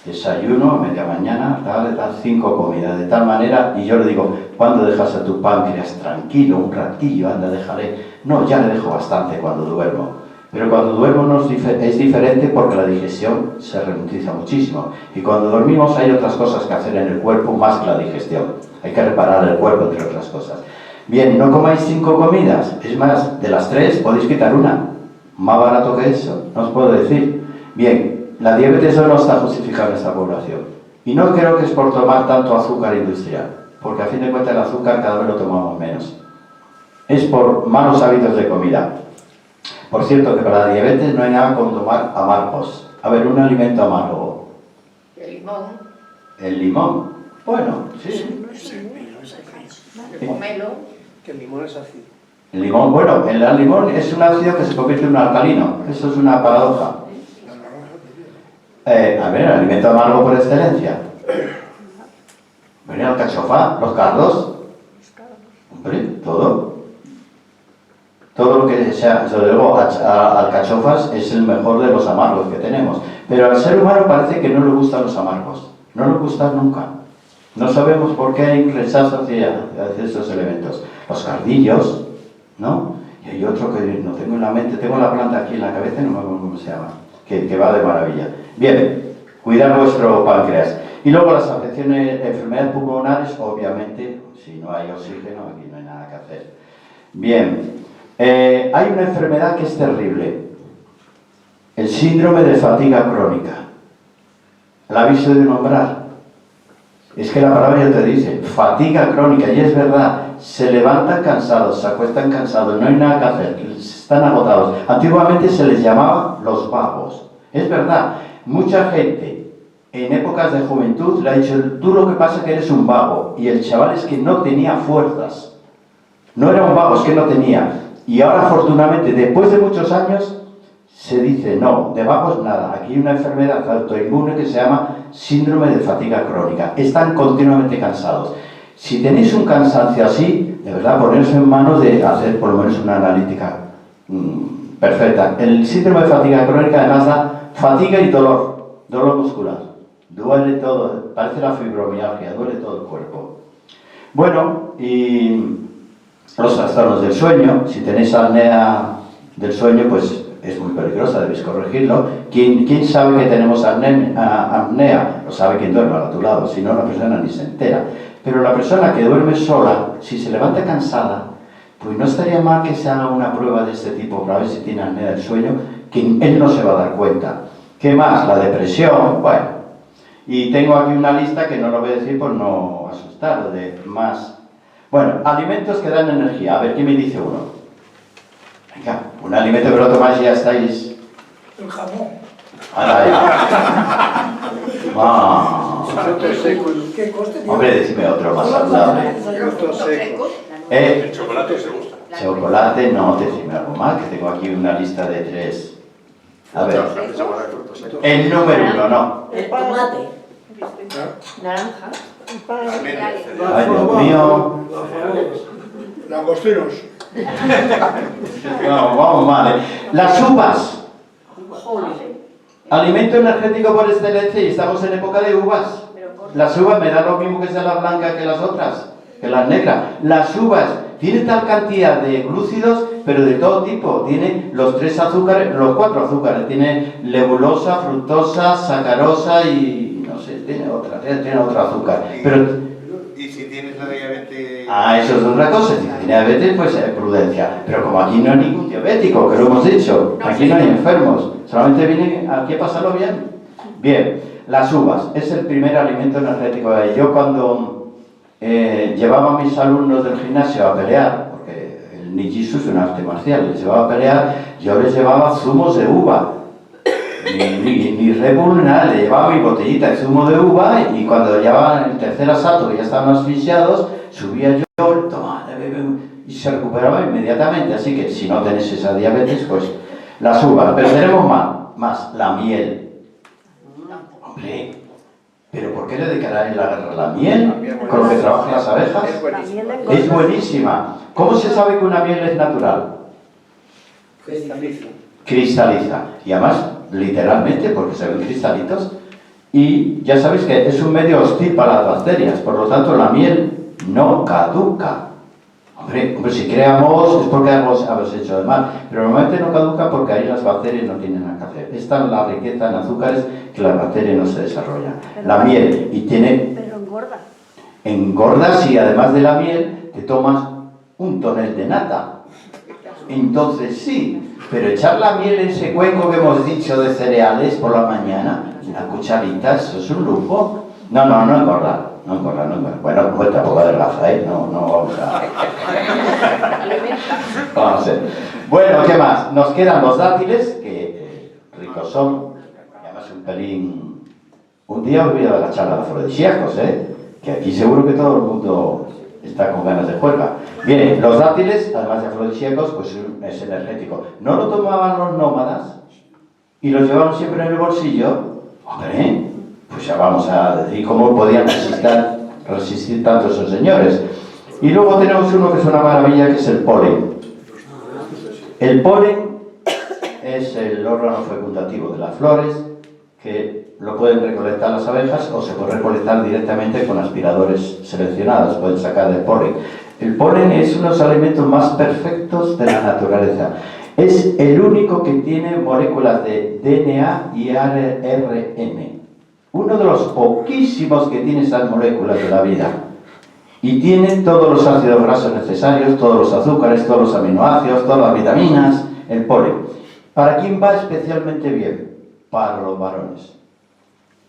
desayuno, media mañana, tal, 5 comidas, de tal manera, y yo le digo, ¿cuándo dejas a tu páncreas tranquilo? Un ratillo, anda, déjale. No, ya le dejo bastante cuando duermo. Pero cuando duermo no es diferente porque la digestión se ralentiza muchísimo. Y cuando dormimos hay otras cosas que hacer en el cuerpo más que la digestión. Hay que reparar el cuerpo, entre otras cosas. Bien, no comáis 5 comidas. Es más, de las 3 podéis quitar una. Más barato que eso, no os puedo decir. Bien, la diabetes no está justificada en esta población. Y no creo que es por tomar tanto azúcar industrial, porque a fin de cuentas el azúcar cada vez lo tomamos menos. Es por malos hábitos de comida. Por cierto, que para la diabetes no hay nada como tomar amargos. A ver, un alimento amargo. El limón. El limón. Bueno, sí. El pomelo. Que el limón es ácido. El limón, bueno, el limón es un ácido que se convierte en un alcalino. Eso es una paradoja. A ver, el alimento amargo por excelencia. Bueno, alcachofa, los cardos. Hombre, todo. Todo lo que sea, desde luego, alcachofas es el mejor de los amargos que tenemos. Pero al ser humano parece que no le gustan los amargos. No le gustan nunca. No sabemos por qué hay un rechazo hacia estos elementos. Los cardillos, ¿no? Y hay otro que no tengo en la mente, tengo la planta aquí en la cabeza, no me acuerdo cómo se llama, que va de maravilla. Bien, cuidar vuestro páncreas. Y luego las afecciones, enfermedades pulmonares, obviamente, si no hay oxígeno, aquí no hay nada que hacer. Bien, hay una enfermedad que es terrible, el síndrome de fatiga crónica. ¿La habéis oído nombrar? Es que la palabra ya te dice, fatiga crónica, y es verdad, se levantan cansados, se acuestan cansados, no hay nada que hacer, están agotados. Antiguamente se les llamaba los vagos. Es verdad, mucha gente en épocas de juventud le ha dicho, tú lo que pasa es que eres un vago, y el chaval es que no tenía fuerzas. No era un vago, es que no tenía. Y ahora, afortunadamente, después de muchos años, se dice, no, de vagos nada. Aquí hay una enfermedad autoinmune que se llama síndrome de fatiga crónica. Están continuamente cansados. Si tenéis un cansancio así, de verdad, poneros en manos de hacer por lo menos una analítica perfecta. El síndrome de fatiga crónica además da fatiga y dolor muscular. Duele todo, parece la fibromialgia, duele todo el cuerpo. Bueno, y los trastornos del sueño, si tenéis apnea del sueño, pues es muy peligrosa, debéis corregirlo. ¿Quién sabe que tenemos apnea? Lo sabe quien duerme a tu lado, si no la persona ni se entera. Pero la persona que duerme sola, si se levanta cansada, pues no estaría mal que se haga una prueba de este tipo para ver si tiene apnea del sueño, que él no se va a dar cuenta. ¿Qué más? La depresión, bueno. Y tengo aquí una lista que no lo voy a decir por no asustar, de más. Bueno, alimentos que dan energía. A ver, ¿qué me dice uno? Venga, un alimento que lo tomáis y ya estáis. El jamón. ¡Hala, ya! ¡Ah! ¿Qué coste tiene? Hombre, decime otro más saludable. Frutos secos. El chocolate se gusta. Chocolate, no, decime algo más, que tengo aquí una lista de 3. A ver, el número 1, no. El tomate. Naranja. Ay, Dios mío. Langostinos. No, vamos mal. Las uvas. Alimento energético por excelencia y estamos en época de uvas. Las uvas me dan lo mismo que sean las blancas que las otras, que las negras. Las uvas tienen tal cantidad de glúcidos, pero de todo tipo. Tiene los 3 azúcares, los 4 azúcares. Tiene lebulosa, fructosa, sacarosa y no sé, tiene otro azúcar. Pero ¿y si tienes la diabetes? eso es otra cosa. Si tiene diabetes, pues prudencia. Pero como aquí no hay ningún diabético, que lo hemos dicho, aquí no hay enfermos. Solamente vienen aquí a pasarlo bien. Bien, las uvas es el primer alimento energético. Yo cuando llevaba a mis alumnos del gimnasio a pelear, porque el Ninjitsu es un arte marcial, les llevaba a pelear, yo les llevaba zumos de uva. Ni Red Bull, nada, le llevaba mi botellita de zumo de uva y cuando llevaban el tercer asalto, que ya estaban asfixiados, subía yo, toma, y se recuperaba inmediatamente. Así que si no tenéis esa diabetes, pues las uvas. Pero tenemos más la miel. Hombre, ¿pero por qué le dedicarán la guerra a la miel? ¿Con lo que trabajan las abejas? Es buenísima. ¿Cómo se sabe que una miel es natural? Cristaliza. Y además, literalmente, porque se ven cristalitos. Y ya sabéis que es un medio hostil para las bacterias, por lo tanto la miel no caduca. Hombre, si creamos es porque algo habéis hecho de mal, pero normalmente no caduca porque ahí las bacterias no tienen nada que hacer. Esta es la riqueza en azúcares que las bacterias no se desarrollan. La miel, y tiene... Pero engorda. Engorda si además de la miel te tomas un tonel de nata. Entonces sí, pero echar la miel en ese cuenco que hemos dicho de cereales por la mañana, una cucharita, eso es un lujo. No engorda. Bueno, pues tampoco adelgaza, ¿eh? No vamos a... Vamos a hacer. Bueno, ¿qué más? Nos quedan los dátiles, que ricos son, y además un pelín... Un día os voy a dar la charla de afrodisíacos, que aquí seguro que todo el mundo está con ganas de juerga. Bien, los dátiles, además de afrodisíacos, pues es energético. No lo tomaban los nómadas y los llevaban siempre en el bolsillo. Hombre, pues ya vamos a decir cómo podían resistir tanto esos señores. Y luego tenemos uno que es una maravilla, que es el polen. El polen es el órgano fecundativo de las flores, que lo pueden recolectar las abejas o se puede recolectar directamente con aspiradores seleccionados, pueden sacar el polen. El polen es uno de los alimentos más perfectos de la naturaleza. Es el único que tiene moléculas de DNA y ARN. Uno de los poquísimos que tiene esas moléculas de la vida. Y tiene todos los ácidos grasos necesarios, todos los azúcares, todos los aminoácidos, todas las vitaminas, el polen. ¿Para quién va especialmente bien? Para los varones.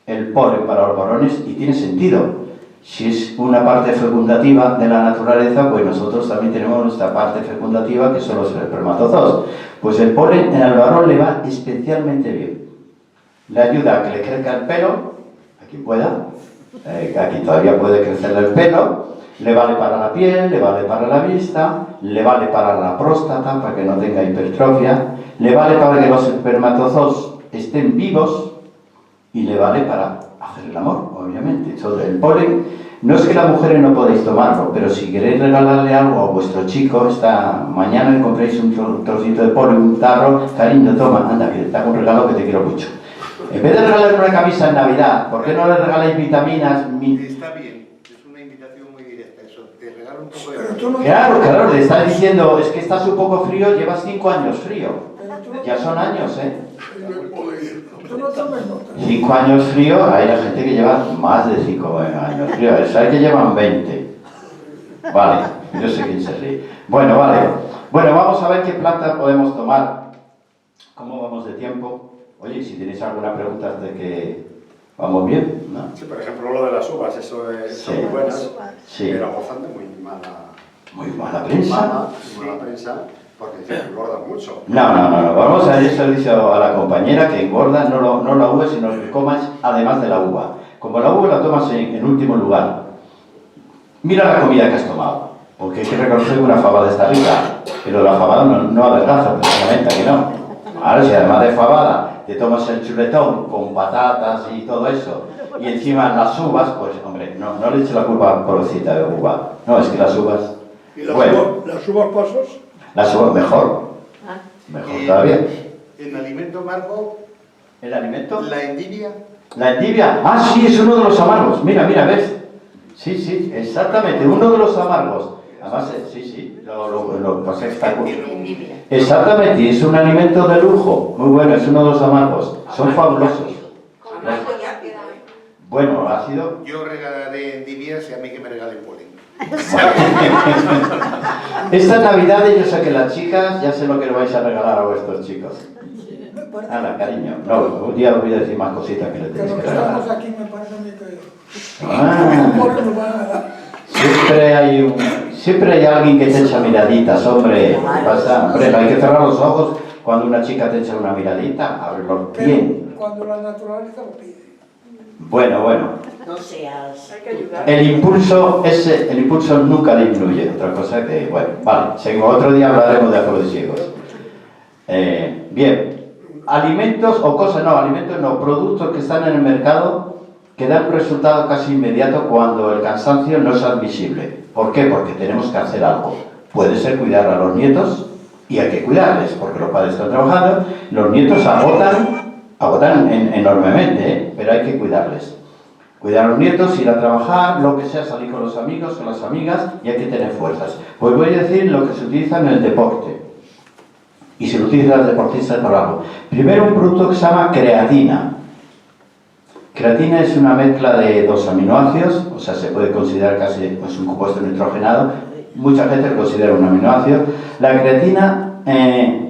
El polen para los varones, y tiene sentido. Si es una parte fecundativa de la naturaleza, pues nosotros también tenemos nuestra parte fecundativa, que son los espermatozoides. Pues el polen en el varón le va especialmente bien. Le ayuda a que le crezca el pelo, a quien pueda, aquí todavía puede crecerle el pelo, le vale para la piel, le vale para la vista, le vale para la próstata, para que no tenga hipertrofia, le vale para que los espermatozoides estén vivos y le vale para hacer el amor, obviamente. Entonces, el polen, no es que las mujeres no podéis tomarlo, pero si queréis regalarle algo a vuestro chico, esta mañana le compréis un trocito de polen, un tarro, cariño, toma, anda, que te hago un regalo que te quiero mucho. En vez de regalarle una camisa en Navidad, ¿por qué no le regaláis vitaminas? Está bien, es una invitación muy directa eso, te regalo un poco de... Pero tú no Claro, le estás diciendo, es que estás un poco frío, llevas 5 años frío. Ya son años, Tú no tomes nota. 5 años frío, hay la gente que lleva más de 5 años frío, hay que llevan 20. Vale, yo sé quién se ríe. Bueno, vale. Bueno, vamos a ver qué planta podemos tomar. ¿Cómo vamos de tiempo? Oye, si tenéis alguna pregunta de que vamos bien, ¿no? Sí, por ejemplo, lo de las uvas, eso es, son Sí. muy buenas, Sí. pero gozan de muy mala prensa. prensa, porque dicen que engordan mucho. No. Vamos a ir servicio a la compañera que engorda, no la uva, sino que comas además de la uva. Como la uva la tomas en último lugar, mira la comida que has tomado, porque hay que reconocer que una fabada está rica, pero la fabada no adelgaza, precisamente, que no. Ahora, si además de fabada te tomas el chuletón con patatas y todo eso, y encima las uvas, pues hombre, no le eches la culpa a pobrecita de uva. No, es que las uvas... ¿Y las Bueno, uvas pasos? las uvas mejor. Mejor todavía. En alimento amargo, ¿El alimento? la endivia, La endivia. Ah, sí, es uno de los amargos. Mira, ¿ves? Sí, exactamente, uno de los amargos. Además, sí, lo pasé está... Exactamente, es un alimento de lujo. Muy bueno, es uno de los amargos. Son fabulosos. Bueno, ácido. yo regalaré endivias y a mí que me regalen polen. Esta Navidad yo sé que las chicas ya sé lo que le vais a regalar a vuestros chicos. Hala, cariño. No, un día os voy a decir más cositas que le Que tenéis los que que estamos regalar. aquí me parece a mí que... Ah, Porque nos van a dar. siempre hay alguien que te echa miraditas, hombre. ¿Qué pasa? Hombre, no hay que cerrar los ojos cuando una chica te echa una miradita. Ábrelos bien. Pero cuando la naturaleza lo pide. Bueno. No seas... Hay que ayudar. El impulso nunca disminuye. Otra cosa que, bueno, vale. Seguimos. Otro día hablaremos de afrodisíacos. Bien. Alimentos productos que están en el mercado que dan un resultado casi inmediato cuando el cansancio no es admisible. ¿Por qué? Porque tenemos que hacer algo. Puede ser cuidar a los nietos, y hay que cuidarles, porque los padres están trabajando, los nietos agotan agotan enormemente, ¿eh? Pero hay que cuidarles. Cuidar a los nietos, ir a trabajar, lo que sea, salir con los amigos, con las amigas, y hay que tener fuerzas. Pues voy a decir lo que se utiliza en el deporte. Y se utiliza en el deportista por algo. Primero, un producto que se llama creatina. Creatina es una mezcla de 2 aminoácidos, o sea, se puede considerar casi pues, un compuesto nitrogenado. Mucha gente lo considera un aminoácido. La creatina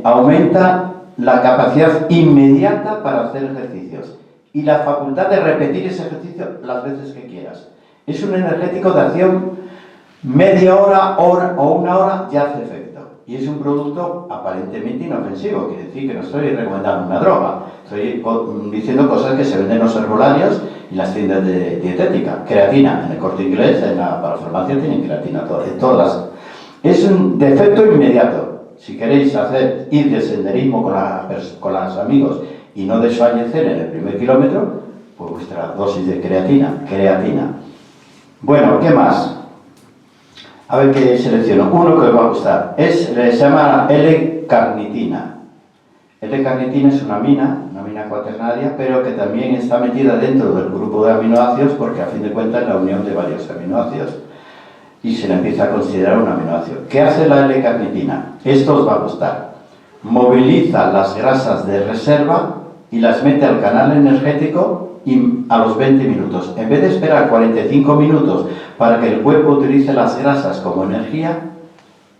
aumenta la capacidad inmediata para hacer ejercicios y la facultad de repetir ese ejercicio las veces que quieras. Es un energético de acción media hora, hora o 1 hora, ya hace efecto. Y es un producto aparentemente inofensivo, quiere decir que no estoy recomendando una droga, estoy diciendo cosas que se venden en los herbolarios y las tiendas de dietética. Creatina, en el Corte Inglés, en la parafarmacia tienen creatina, en todas. Es un defecto inmediato. Si queréis ir de senderismo con los amigos y no desfallecer en el primer kilómetro, pues vuestra dosis de creatina. Bueno, ¿qué más? A ver qué selecciono. Uno que os va a gustar. Se llama L-carnitina. L-carnitina es una amina cuaternaria, pero que también está metida dentro del grupo de aminoácidos porque a fin de cuentas es la unión de varios aminoácidos. Y se le empieza a considerar un aminoácido. ¿Qué hace la L-carnitina? Esto os va a gustar. Moviliza las grasas de reserva y las mete al canal energético a los 20 minutos. En vez de esperar 45 minutos para que el cuerpo utilice las grasas como energía,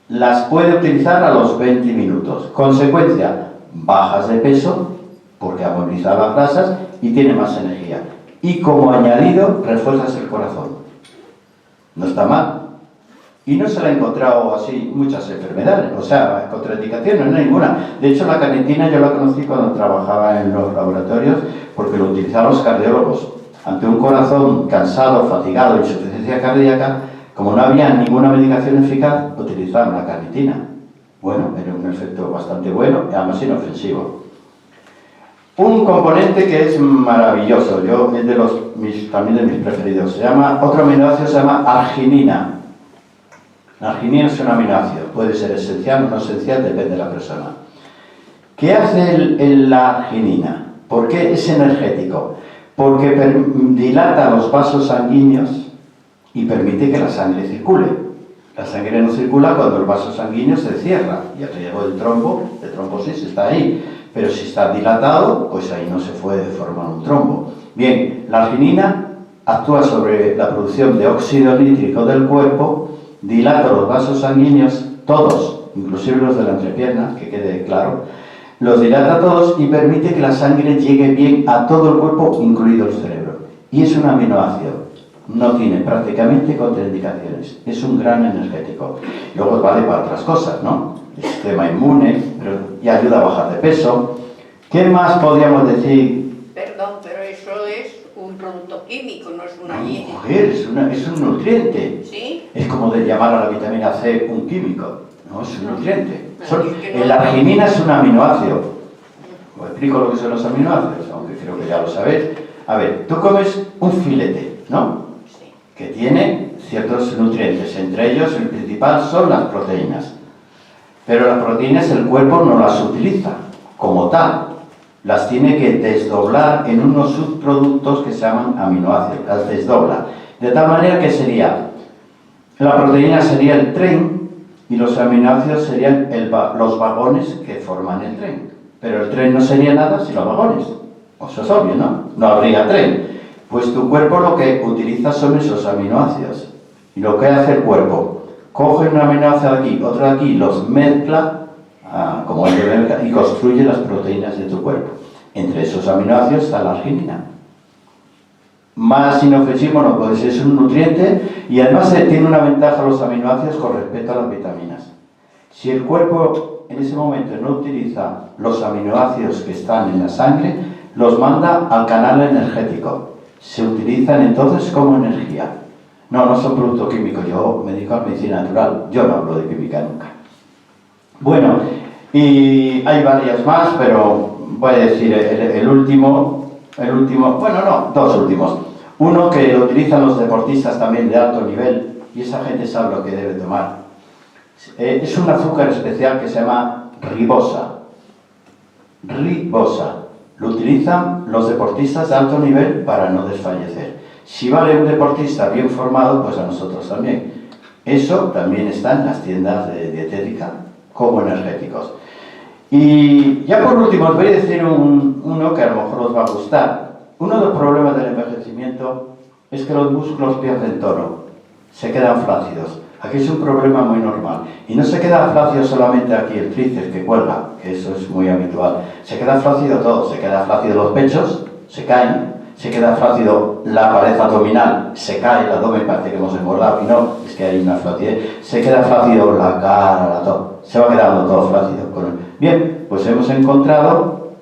las puede utilizar a los 20 minutos. Consecuencia, bajas de peso porque ha movilizado las grasas y tiene más energía. Y como añadido, refuerzas el corazón. No está mal. Y no se le ha encontrado así muchas enfermedades, o sea, contraindicaciones, no hay ninguna. De hecho, la carnitina yo la conocí cuando trabajaba en los laboratorios porque lo utilizaban los cardiólogos. Ante un corazón cansado, fatigado, insuficiencia cardíaca, como no había ninguna medicación eficaz, utilizaban la carnitina. Bueno, era un efecto bastante bueno y además inofensivo. Un componente que es maravilloso, es también de mis preferidos, otro aminoácido se llama arginina. La arginina es un aminoácido, puede ser esencial o no esencial, depende de la persona. ¿Qué hace la arginina? ¿Por qué es energético? Porque dilata los vasos sanguíneos y permite que la sangre circule. La sangre no circula cuando el vaso sanguíneo se cierra y el riesgo del trombosis está ahí. Pero si está dilatado, pues ahí no se puede formar un trombo. Bien, la arginina actúa sobre la producción de óxido nítrico del cuerpo, dilata los vasos sanguíneos, todos, inclusive los de la entrepierna, que quede claro, los dilata todos y permite que la sangre llegue bien a todo el cuerpo, incluido el cerebro. Y es un aminoácido, no tiene prácticamente contraindicaciones, es un gran energético. Luego vale para otras cosas, ¿no? El sistema inmune, y ayuda a bajar de peso. ¿Qué más podríamos decir? Perdón, pero eso es un producto químico, no es una No, mujer, es un nutriente. ¿Sí? Es como de llamar a la vitamina C un químico. No, es un nutriente. No, La arginina es un aminoácido. Os explico lo que son los aminoácidos, aunque creo que ya lo sabéis. A ver, tú comes un filete, ¿no? Sí. Que tiene ciertos nutrientes. Entre ellos, el principal son las proteínas. Pero las proteínas el cuerpo no las utiliza como tal. Las tiene que desdoblar en unos subproductos que se llaman aminoácidos. Las desdobla. De tal manera que la proteína sería el tren y los aminoácidos serían los vagones que forman el tren. Pero el tren no sería nada sin los vagones. Eso es obvio, ¿no? No habría tren. Pues tu cuerpo lo que utiliza son esos aminoácidos. Y lo que hace el cuerpo, coge un aminoácido de aquí, otro de aquí, los mezcla como el de mezcla, y construye las proteínas de tu cuerpo. Entre esos aminoácidos está la arginina. Más inofensivo no puede ser, es un nutriente y además tiene una ventaja los aminoácidos con respecto a las vitaminas. Si el cuerpo en ese momento no utiliza los aminoácidos que están en la sangre, los manda al canal energético. Se utilizan entonces como energía. No son productos químicos, yo me dedico a la medicina natural, yo no hablo de química nunca. Bueno, y hay varias más, pero voy a decir el último, bueno, no, 2 últimos. Uno que lo utilizan los deportistas también de alto nivel, y esa gente sabe lo que debe tomar. Es un azúcar especial que se llama ribosa. Ribosa. lo utilizan los deportistas de alto nivel para no desfallecer. Si vale un deportista bien formado, pues a nosotros también. Eso también está en las tiendas de dietética como energéticos. Y ya por último os voy a decir uno que a lo mejor os va a gustar. Uno de los problemas del envejecimiento es que los músculos pierden tono, se quedan flácidos. Aquí es un problema muy normal. Y no se queda flácido solamente aquí el tríceps que cuelga, que eso es muy habitual. Se queda flácido todo, se queda flácido los pechos, se caen, se queda flácido la pared abdominal, se cae el abdomen, parece que hemos engordado, y no, es que hay una flacidez. Se queda flácido la cara, todo, se va quedando todo flácido. Bien, pues hemos encontrado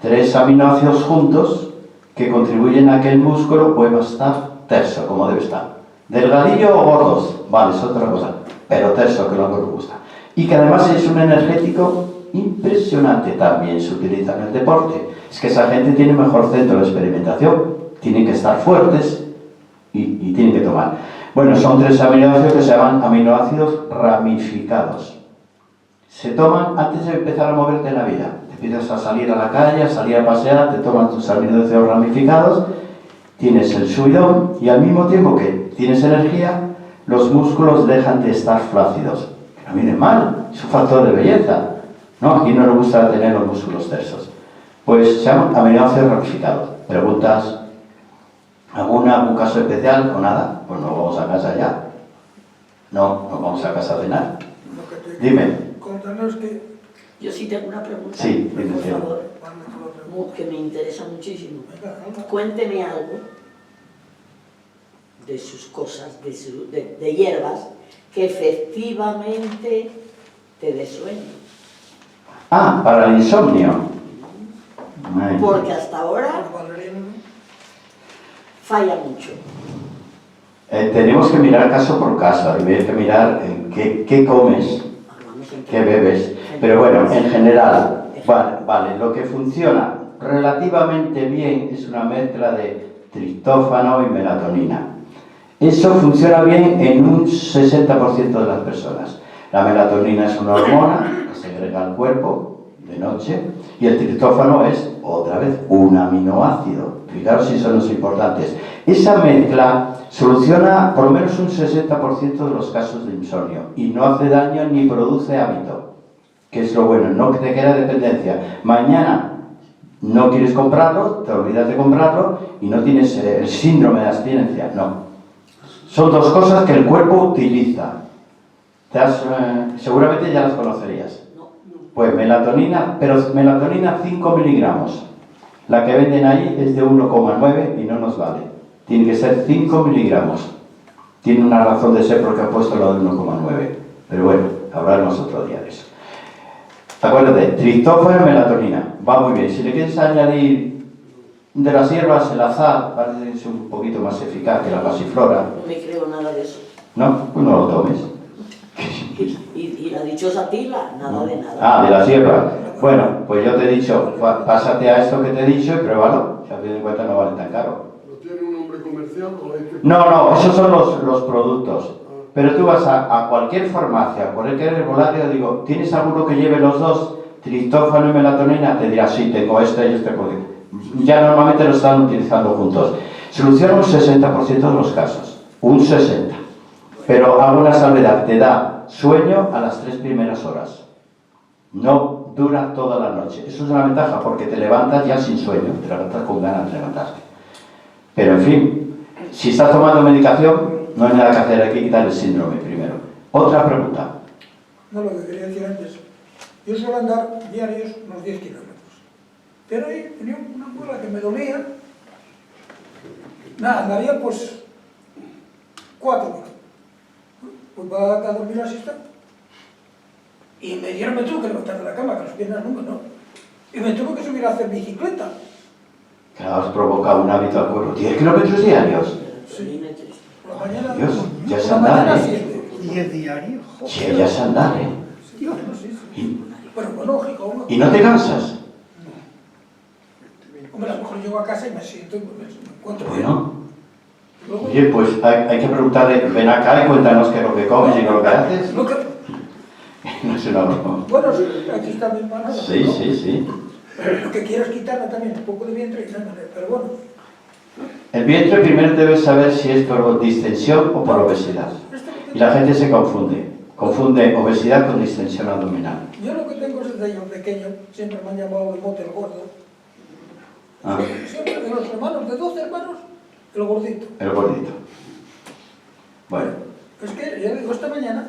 3 aminoácidos juntos que contribuyen a que el músculo vuelva a estar terso, como debe estar. Delgadillo o gordos, vale, es otra cosa, pero terso, que es lo que nos gusta. Y que además es un energético impresionante, también se utiliza en el deporte. Es que esa gente tiene mejor centro de experimentación, tienen que estar fuertes y tienen que tomar. Bueno, son 3 aminoácidos que se llaman aminoácidos ramificados. Se toman antes de empezar a moverte en la vida. Te empiezas a salir a la calle, a salir a pasear, te toman tus aminoácidos ramificados, tienes el subidón y al mismo tiempo que tienes energía, los músculos dejan de estar flácidos. Que no viene mal, es un factor de belleza. No, aquí no nos gusta tener los músculos tersos. Pues se llaman aminoácidos ramificados. ¿Preguntas? ¿Algún caso especial o nada? Pues nos vamos a casa ya. No, nos vamos a casa a cenar. Dime. Contanos que... Yo sí tengo una pregunta, Sí, por dime. favor, que me interesa muchísimo. Cuénteme algo de sus cosas, de hierbas, que efectivamente te dé sueño. Ah, para el insomnio. Ay. Porque hasta ahora falla mucho. Tenemos que mirar caso por caso, hay que mirar qué comes, qué bebes. Pero bueno, en general, vale, lo que funciona relativamente bien es una mezcla de triptófano y melatonina. Eso funciona bien en un 60% de las personas. La melatonina es una hormona que segrega el cuerpo de noche y el triptófano es, otra vez, un aminoácido. Fijaros si son los importantes. Esa mezcla soluciona por lo menos un 60% de los casos de insomnio y no hace daño ni produce hábito, que es lo bueno, no que te queda dependencia. Mañana no quieres comprarlo, te olvidas de comprarlo y no tienes el síndrome de abstinencia, no. Son 2 cosas que el cuerpo utiliza. Seguramente ya las conocerías. Pues melatonina, pero melatonina 5 miligramos. La que venden ahí es de 1,9 y no nos vale. Tiene que ser 5 miligramos. Tiene una razón de ser porque ha puesto lo de 1,9. Pero bueno, hablaremos otro día de eso. Acuérdate, triptófano y melatonina. Va muy bien. Si le quieres añadir de las hierbas, el azar, parece que es un poquito más eficaz que la pasiflora. No me creo nada de eso. No, pues no lo tomes. Y la dichosa tila, nada de nada. Ah, de las hierbas. Bueno, pues yo te he dicho, pásate a esto que te he dicho y pruébalo. Si a fin de cuentas no vale tan caro. ¿No tiene un nombre comercial o hay que...? No, esos son los productos. Pero tú vas a cualquier farmacia, por el que eres herbolario, digo, ¿tienes alguno que lleve los 2, triptófano y melatonina? Te dirá, sí, tengo este y este, porque ya normalmente lo están utilizando juntos. Soluciona un 60% de los casos, un 60%. Pero hago una salvedad, te da sueño a las 3 primeras horas. No dura toda la noche. Eso es una ventaja porque te levantas ya sin sueño, te levantas con ganas de levantarte. Pero en fin, si estás tomando medicación, no hay nada que hacer, hay que quitar el síndrome primero. Otra pregunta. No, lo que quería decir antes. Yo suelo andar diarios unos 10 kilómetros. Pero ahí tenía una muela que me dolía. Nada, andaría pues 4 minutos. Pues va a dormir la siesta. Y me tuve que levantar de la cama, que las piernas nunca, no. Y me tuve que subir a hacer bicicleta. Claro, has provocado un hábito al cuerpo. 10 kilómetros diarios. Sí. Por la mañana, Dios, ya es por la mañana andar, 7. 10 diarios. Sí, ya es andar, ¿eh? Sí, bueno, lógico, ¿no? ¿Y no te cansas? Hombre, a lo mejor llego a casa y me siento y me encuentro. Bueno. Luego, Oye, pues hay que preguntarle, ven acá y cuéntanos qué es lo que comes y lo que haces. lo que, No es una broma. bueno, aquí está mi hermano. Sí. Lo que quiero es quitarle también un poco de vientre y no, pero bueno. El vientre primero debes saber si es por distensión o por obesidad. Y la gente se confunde. Confunde obesidad con distensión abdominal. Yo lo que tengo es desde yo pequeño, siempre me han llamado de mote el gordo. Ah, Siempre de los hermanos, de 12 hermanos, el gordito. el gordito. Bueno, Es que, ya digo, esta mañana,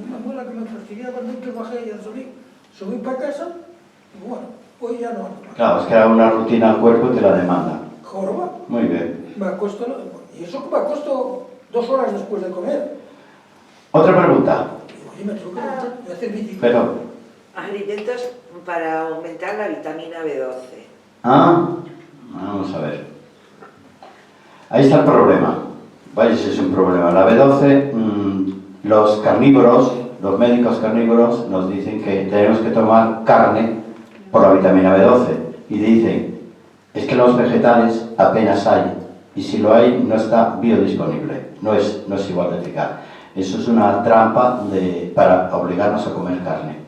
una muela que me fastidiaba, nunca bajé y al subí para casa, y bueno, hoy ya no ando más. claro, es que era una rutina al cuerpo y te la demanda. Joroba, Muy bien. me acuesto, y eso que me acuesto 2 horas después de comer. Otra pregunta. Y me tengo que hacer bicicleta. Pero, Alimentos para aumentar la vitamina B12. vamos a ver. Ahí está el problema. Vaya si es un problema. La B12, los carnívoros, los médicos carnívoros nos dicen que tenemos que tomar carne por la vitamina B12. Y dicen, es que los vegetales apenas hay. Y si lo hay, no está biodisponible. No es igual de eficaz. Eso es una trampa para obligarnos a comer carne.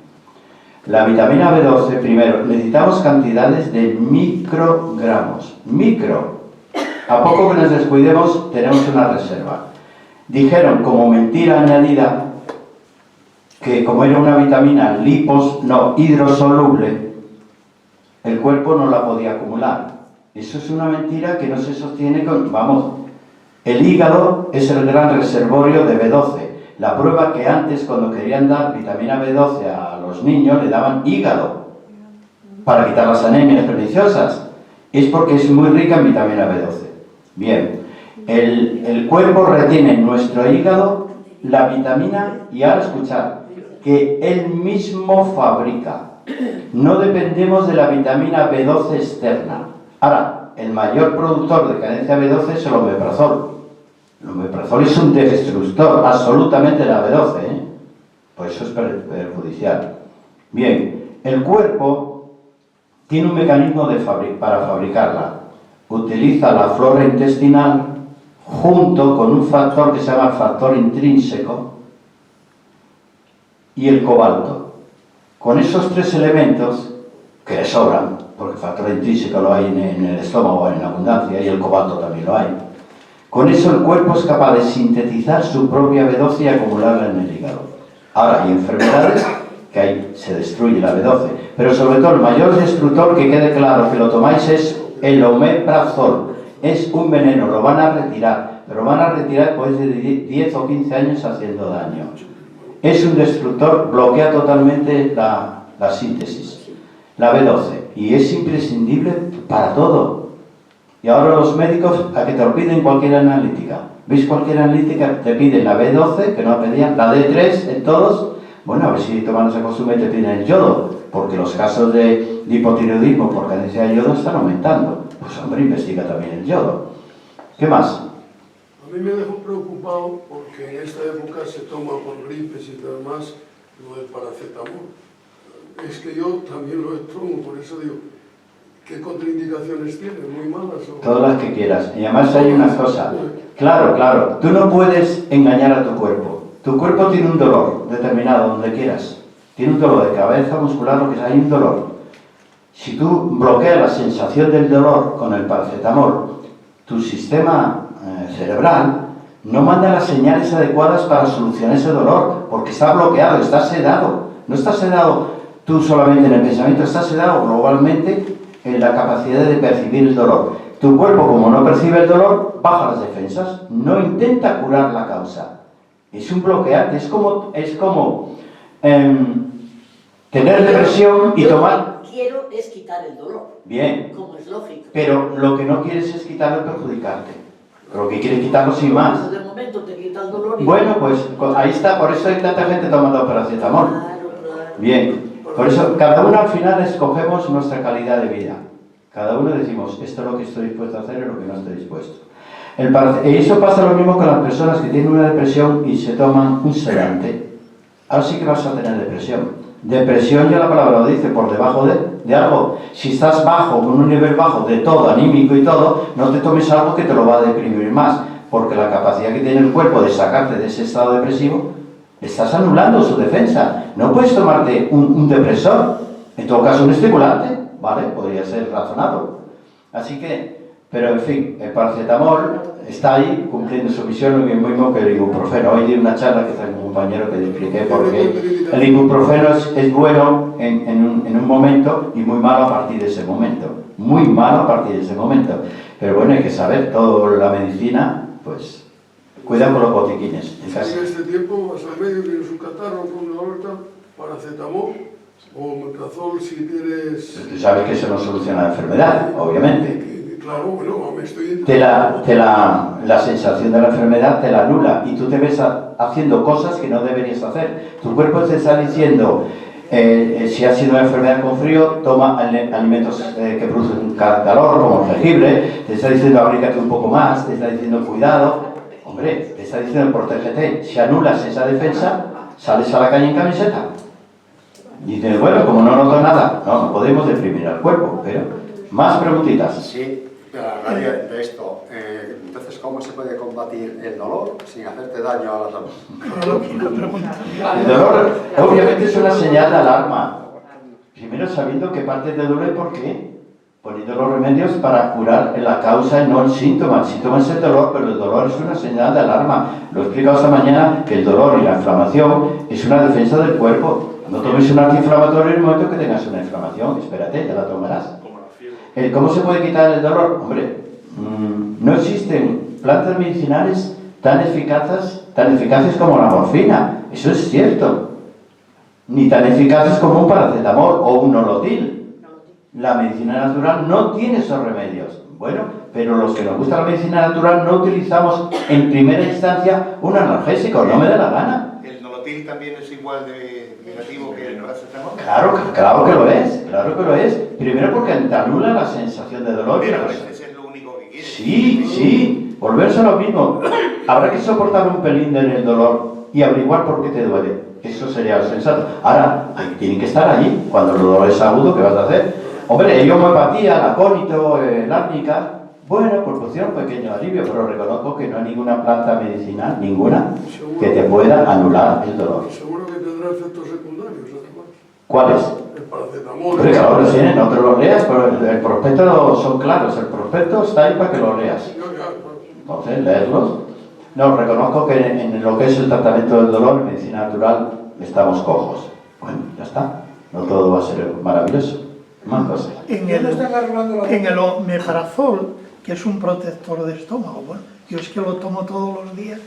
La vitamina B12, primero, necesitamos cantidades de microgramos. Micro. A poco que nos descuidemos, tenemos una reserva. Dijeron, como mentira añadida, que como era una vitamina hidrosoluble, el cuerpo no la podía acumular. Eso es una mentira que no se sostiene con... Vamos, el hígado es el gran reservorio de B12. La prueba que antes, cuando querían dar vitamina B12 a los niños, le daban hígado para quitar las anemias perniciosas. Es porque es muy rica en vitamina B12. Bien, el cuerpo retiene en nuestro hígado la vitamina, y ahora escuchad, que él mismo fabrica. No dependemos de la vitamina B12 externa. Ahora, el mayor productor de carencia B12 es el omeprazol. El omeprazol es un destructor absolutamente de la B12, Por eso es perjudicial. Bien, el cuerpo tiene un mecanismo para fabricarla. Utiliza la flora intestinal junto con un factor que se llama factor intrínseco y el cobalto. Con esos 3 elementos, que le sobran, porque el factor intrínseco lo hay en el estómago en abundancia y el cobalto también lo hay, con eso el cuerpo es capaz de sintetizar su propia B12 y acumularla en el hígado. Ahora, hay enfermedades que ahí se destruye la B12, pero sobre todo el mayor destructor, que quede claro que lo tomáis, es el omeprazol. Es un veneno, lo van a retirar, pero lo van a retirar después de 10 o 15 años haciendo daño. Es un destructor, bloquea totalmente la síntesis, la B12, y es imprescindible para todo. Y ahora los médicos, a que te lo piden cualquier analítica. ¿Veis cualquier analítica? Te piden la B12, que no la pedían, la D3 en todos. Bueno, a ver si tomándose consume te piden el yodo, porque los casos de hipotiroidismo por carencia de yodo están aumentando. Pues hombre, investiga también el yodo. ¿Qué más? A mí me dejó preocupado porque en esta época se toma por gripes y demás lo del paracetamol. Es que yo también lo tomo, por eso digo, ¿qué contraindicaciones tiene? ¿Muy malas? ¿O? Todas las que quieras. Y además hay una cosa. Claro, tú no puedes engañar a tu cuerpo. Tu cuerpo tiene un dolor determinado, donde quieras. Tiene un dolor de cabeza, muscular, lo que sea, hay un dolor. Si tú bloqueas la sensación del dolor con el paracetamol, tu sistema cerebral no manda las señales adecuadas para solucionar ese dolor, porque está bloqueado, está sedado. No está sedado tú solamente en el pensamiento, está sedado globalmente en la capacidad de percibir el dolor. Tu cuerpo, como no percibe el dolor, baja las defensas, no intenta curar la causa. Es un bloqueante, es como tener depresión y tomar... Quiero es quitar el dolor. Bien. Como es lógico. Pero lo que no quieres es quitarlo y perjudicarte. Pero lo que quieres quitarlo sin más. De momento te quita el dolor y... Bueno, pues ahí está, por eso hay tanta gente tomando paracetamol. Claro. Bien. Por eso cada uno al final escogemos nuestra calidad de vida. Cada uno decimos, esto es lo que estoy dispuesto a hacer y lo que no estoy dispuesto. Y eso pasa lo mismo con las personas que tienen una depresión y se toman un sedante. Ahora sí que vas a tener depresión. Depresión, ya la palabra lo dice, por debajo de algo. Si estás bajo, con un nivel bajo de todo, anímico y todo, no te tomes algo que te lo va a deprimir más, porque la capacidad que tiene el cuerpo de sacarte de ese estado depresivo, estás anulando su defensa. No puedes tomarte un depresor, En todo caso, un estimulante, ¿vale? Podría ser razonado. Así que, pero en fin, el paracetamol está ahí cumpliendo su misión, lo mismo que el ibuprofeno. Hoy di una charla que tengo un compañero que le expliqué por qué el ibuprofeno es bueno en un momento y muy malo a partir de ese momento. Muy malo a partir de ese momento. Pero bueno, hay que saber, toda la medicina, pues, cuida con los botiquines. En este tiempo vas al médico, tienes un catarro, un dolor, paracetamol o omeprazol si tienes... Tú sabes que eso no soluciona la enfermedad, obviamente. Claro, bueno, me estoy... La sensación de la enfermedad te la anula y tú te ves haciendo cosas que no deberías hacer. Tu cuerpo te está diciendo, si ha sido una enfermedad con frío, toma alimentos que producen calor, como el jengibre, te está diciendo abrígate un poco más, te está diciendo cuidado. Hombre, te está diciendo protégete. Si anulas esa defensa, sales a la calle en camiseta. Y dices, bueno, como no noto nada, no podemos deprimir al cuerpo, pero más preguntitas. Sí, a raíz de esto, entonces, ¿cómo se puede combatir el dolor sin hacerte daño a la salud? El dolor, obviamente, es una señal de alarma. Primero sabiendo que parte te duele, ¿por qué? Poniendo los remedios para curar la causa y no el síntoma. El síntoma es el dolor, pero el dolor es una señal de alarma. Lo he explicado esta mañana, que el dolor y la inflamación es una defensa del cuerpo. No tomes un antiinflamatorio en el momento que tengas una inflamación. Espérate, ya la tomarás. ¿Cómo se puede quitar el dolor? Hombre, no existen plantas medicinales tan eficaces como la morfina. Eso es cierto. Ni tan eficaces como un paracetamol o un nolotil. La medicina natural no tiene esos remedios. Bueno, pero los que nos gusta la medicina natural no utilizamos en primera instancia un analgésico, no me da la gana. ¿El nolotil también es igual de negativo que el paracetamol? Claro que lo es. Primero porque te anula la sensación de dolor. Pero a veces es lo único que quieres. Sí, volverse a lo mismo. Habrá que soportar un pelín del dolor y averiguar por qué te duele. Eso sería lo sensato. Ahora, tienen que estar allí. Cuando el dolor es agudo, ¿qué vas a hacer? Hombre, hay homeopatía, el acónito, el árnica. Bueno, proporciona un pequeño alivio, pero reconozco que no hay ninguna planta medicinal, ninguna, que te pueda anular el dolor. Seguro que tendrá efectos secundarios, además. ¿Cuáles? El paracetamol. Hombre, claro, los tienen, no te los leas, pero el prospecto son claros, el prospecto está ahí para que lo leas. Entonces, leerlos. No, reconozco que en lo que es el tratamiento del dolor, en medicina natural, estamos cojos. Bueno, ya está. No todo va a ser maravilloso. Más cosas. En el omeprazol, que es un protector de estómago, bueno, yo es que lo tomo todos los días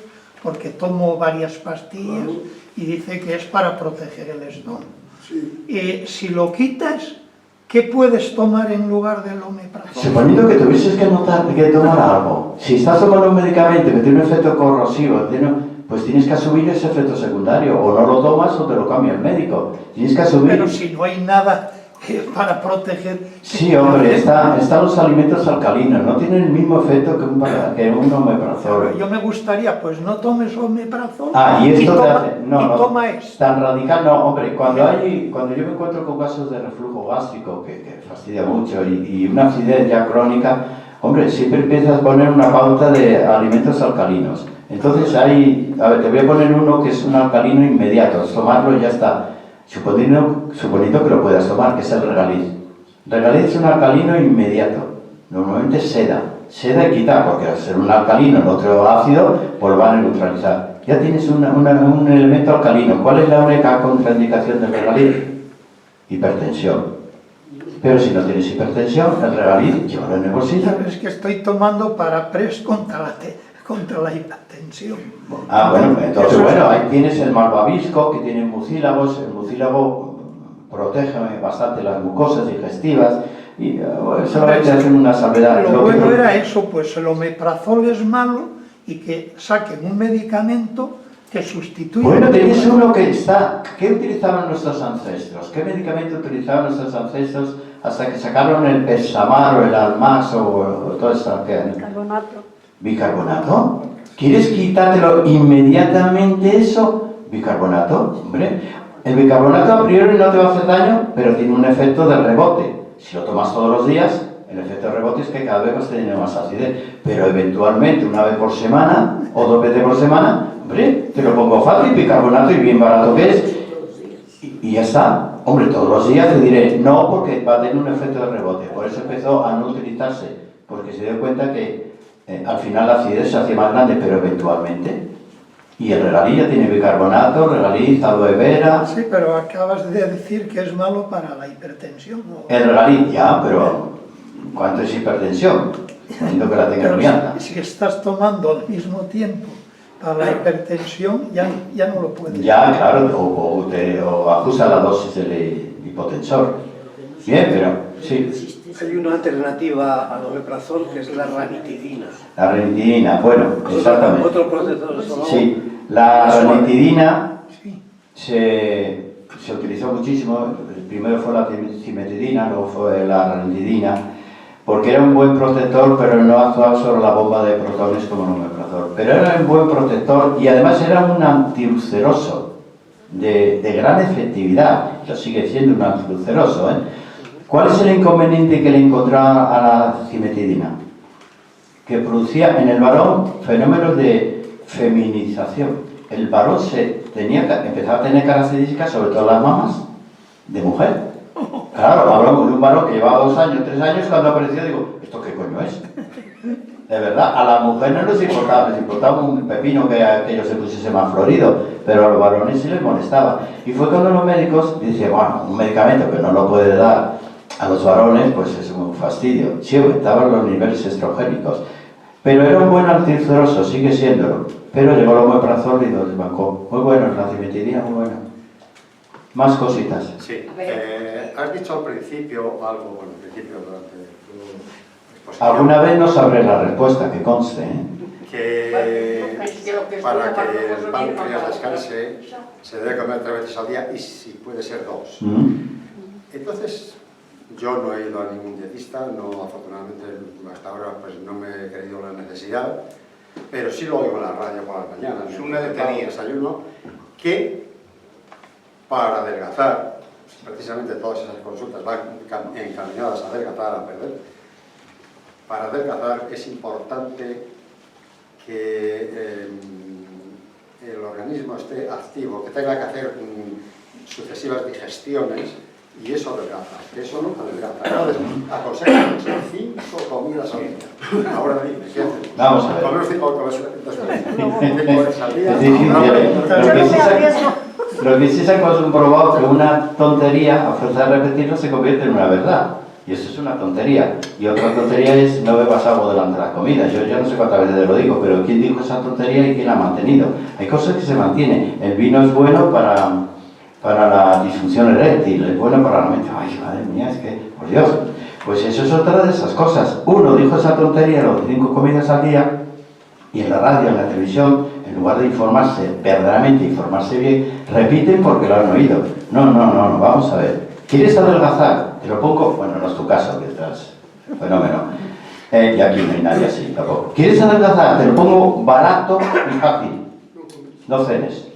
porque tomo varias pastillas y dice que es para proteger el estómago. Sí. Si lo quitas, ¿qué puedes tomar en lugar del omeprazol? Suponiendo que tuvieses que tomar algo, si estás tomando un medicamento que tiene un efecto corrosivo, pues tienes que asumir ese efecto secundario, o no lo tomas o te lo cambia el médico. Tienes que asumir... Pero si no hay nada para proteger... Sí, hombre, están los alimentos alcalinos, no tienen el mismo efecto que un omeprazol. Yo me gustaría, pues no tomes omeprazol y esto te hace... toma esto. Tan radical no, hombre, cuando yo me encuentro con casos de reflujo gástrico, que fastidia mucho, y una acidez ya crónica, hombre, siempre empiezas a poner una pauta de alimentos alcalinos. Entonces a ver, te voy a poner uno que es un alcalino inmediato, tomarlo y ya está. Suponiendo que lo puedas tomar, que es el regaliz. Regaliz es un alcalino inmediato, normalmente seda y quitar, porque al ser un alcalino, el otro ácido, pues lo van a neutralizar. Ya tienes un elemento alcalino. ¿Cuál es la única contraindicación del regaliz? Hipertensión. Pero si no tienes hipertensión, el regaliz, llévalo en el bolsillo. Es que estoy tomando Parapres contra la hipertensión. Bueno, entonces ahí tienes el malvavisco, que tiene mucílagos. El mucílago protege bastante las mucosas digestivas y solamente hacen una salvedad. Lo bueno era eso, pues el omeprazol es malo y que saquen un medicamento que sustituya... Bueno, tenéis uno que está... ¿Qué utilizaban nuestros ancestros? ¿Qué medicamento utilizaban nuestros ancestros hasta que sacaron el Persamar o el Almax o todo eso? Bicarbonato. ¿Bicarbonato? ¿Quieres quitártelo inmediatamente eso? ¿Bicarbonato? Hombre, el bicarbonato a priori no te va a hacer daño, pero tiene un efecto de rebote. Si lo tomas todos los días, el efecto de rebote es que cada vez vas teniendo más acidez. Pero eventualmente, una vez por semana o 2 veces por semana, hombre, te lo pongo fácil, bicarbonato, y bien barato que es. Y ya está. Hombre, todos los días te diré no, porque va a tener un efecto de rebote. Por eso empezó a no utilizarse, porque se dio cuenta que al final la acidez se hacía más grande, pero eventualmente. Y el regaliz ya tiene bicarbonato, regaliz, aloe vera. Sí, pero acabas de decir que es malo para la hipertensión, ¿no? El regaliz ya, pero ¿cuánto es hipertensión? Siento que la tengas muy alta. Si estás tomando al mismo tiempo para la hipertensión, ya no lo puedes. Ya, claro, o ajusta la dosis del hipotensor. Bien, pero sí. Hay una alternativa al omeprazol que es la ranitidina. La ranitidina, bueno, exactamente. Otro protector de estómago. Sí, la ranitidina se utilizó muchísimo. Primero fue la cimetidina, luego fue la ranitidina, porque era un buen protector, pero no actuaba sobre la bomba de protones como el omeprazol. Pero era un buen protector y además era un antiulceroso de gran efectividad. Lo sigue siendo un antiulceroso, ¿eh? ¿Cuál es el inconveniente que le encontraba a la cimetidina? Que producía en el varón fenómenos de feminización. El varón empezaba a tener características, sobre todo las mamas, de mujer. Claro, hablamos de un varón que llevaba 2 años, 3 años, cuando apareció digo, ¿esto qué coño es? De verdad, a la mujer no les importaba un pepino que aquello se pusiese más florido, pero a los varones sí les molestaba. Y fue cuando los médicos decían, bueno, un medicamento que no lo puede dar a los varones, pues es un fastidio. Sí aumentaban los niveles estrogénicos, pero era un buen antiulceroso, sigue siéndolo. Pero llegó el omeprazol y lo desbancó. Muy bueno, la cimetidina, muy bueno. Más cositas. Sí, has dicho al principio algo, bueno, al principio durante tu exposición. Alguna vez no sabré la respuesta, que conste, ¿eh? Que para que el páncreas descanse se debe comer 3 veces al día y si puede ser 2. Entonces, yo no he ido a ningún dietista, no, afortunadamente hasta ahora pues no me he creído la necesidad, pero sí lo oigo en la radio por las mañanas. Es una letanía. Desayuno que para adelgazar, precisamente todas esas consultas van encaminadas a adelgazar, a perder. Para adelgazar es importante que el organismo esté activo, que tenga que hacer sucesivas digestiones y eso adelgaza, que eso no adelgaza. Entonces, aconsejan 5 comidas al día. Ahora dime, ¿qué haces? Vamos a ver. Comer 5 comidas al día. Es difícil, lo que sí se ha comprobado que una tontería, a fuerza de repetirlo, se convierte en una verdad. Y eso es una tontería. Y otra tontería es no bebas agua delante de la comida. Yo ya no sé cuántas veces lo digo, pero ¿quién dijo esa tontería y quién la ha mantenido? Hay cosas que se mantienen. El vino es bueno para la disfunción eréctil, es bueno para la mente. Ay, madre mía, es que, por Dios. Pues eso es otra de esas cosas. Uno dijo esa tontería, los 5 comidas al día, y en la radio, en la televisión, en lugar de informarse verdaderamente, informarse bien, repiten porque lo han oído. No, vamos a ver. ¿Quieres adelgazar? Te lo pongo, bueno, no es tu caso, que estás fenómeno. Y aquí no hay nadie así tampoco. ¿Quieres adelgazar? Te lo pongo barato y fácil. No cenes.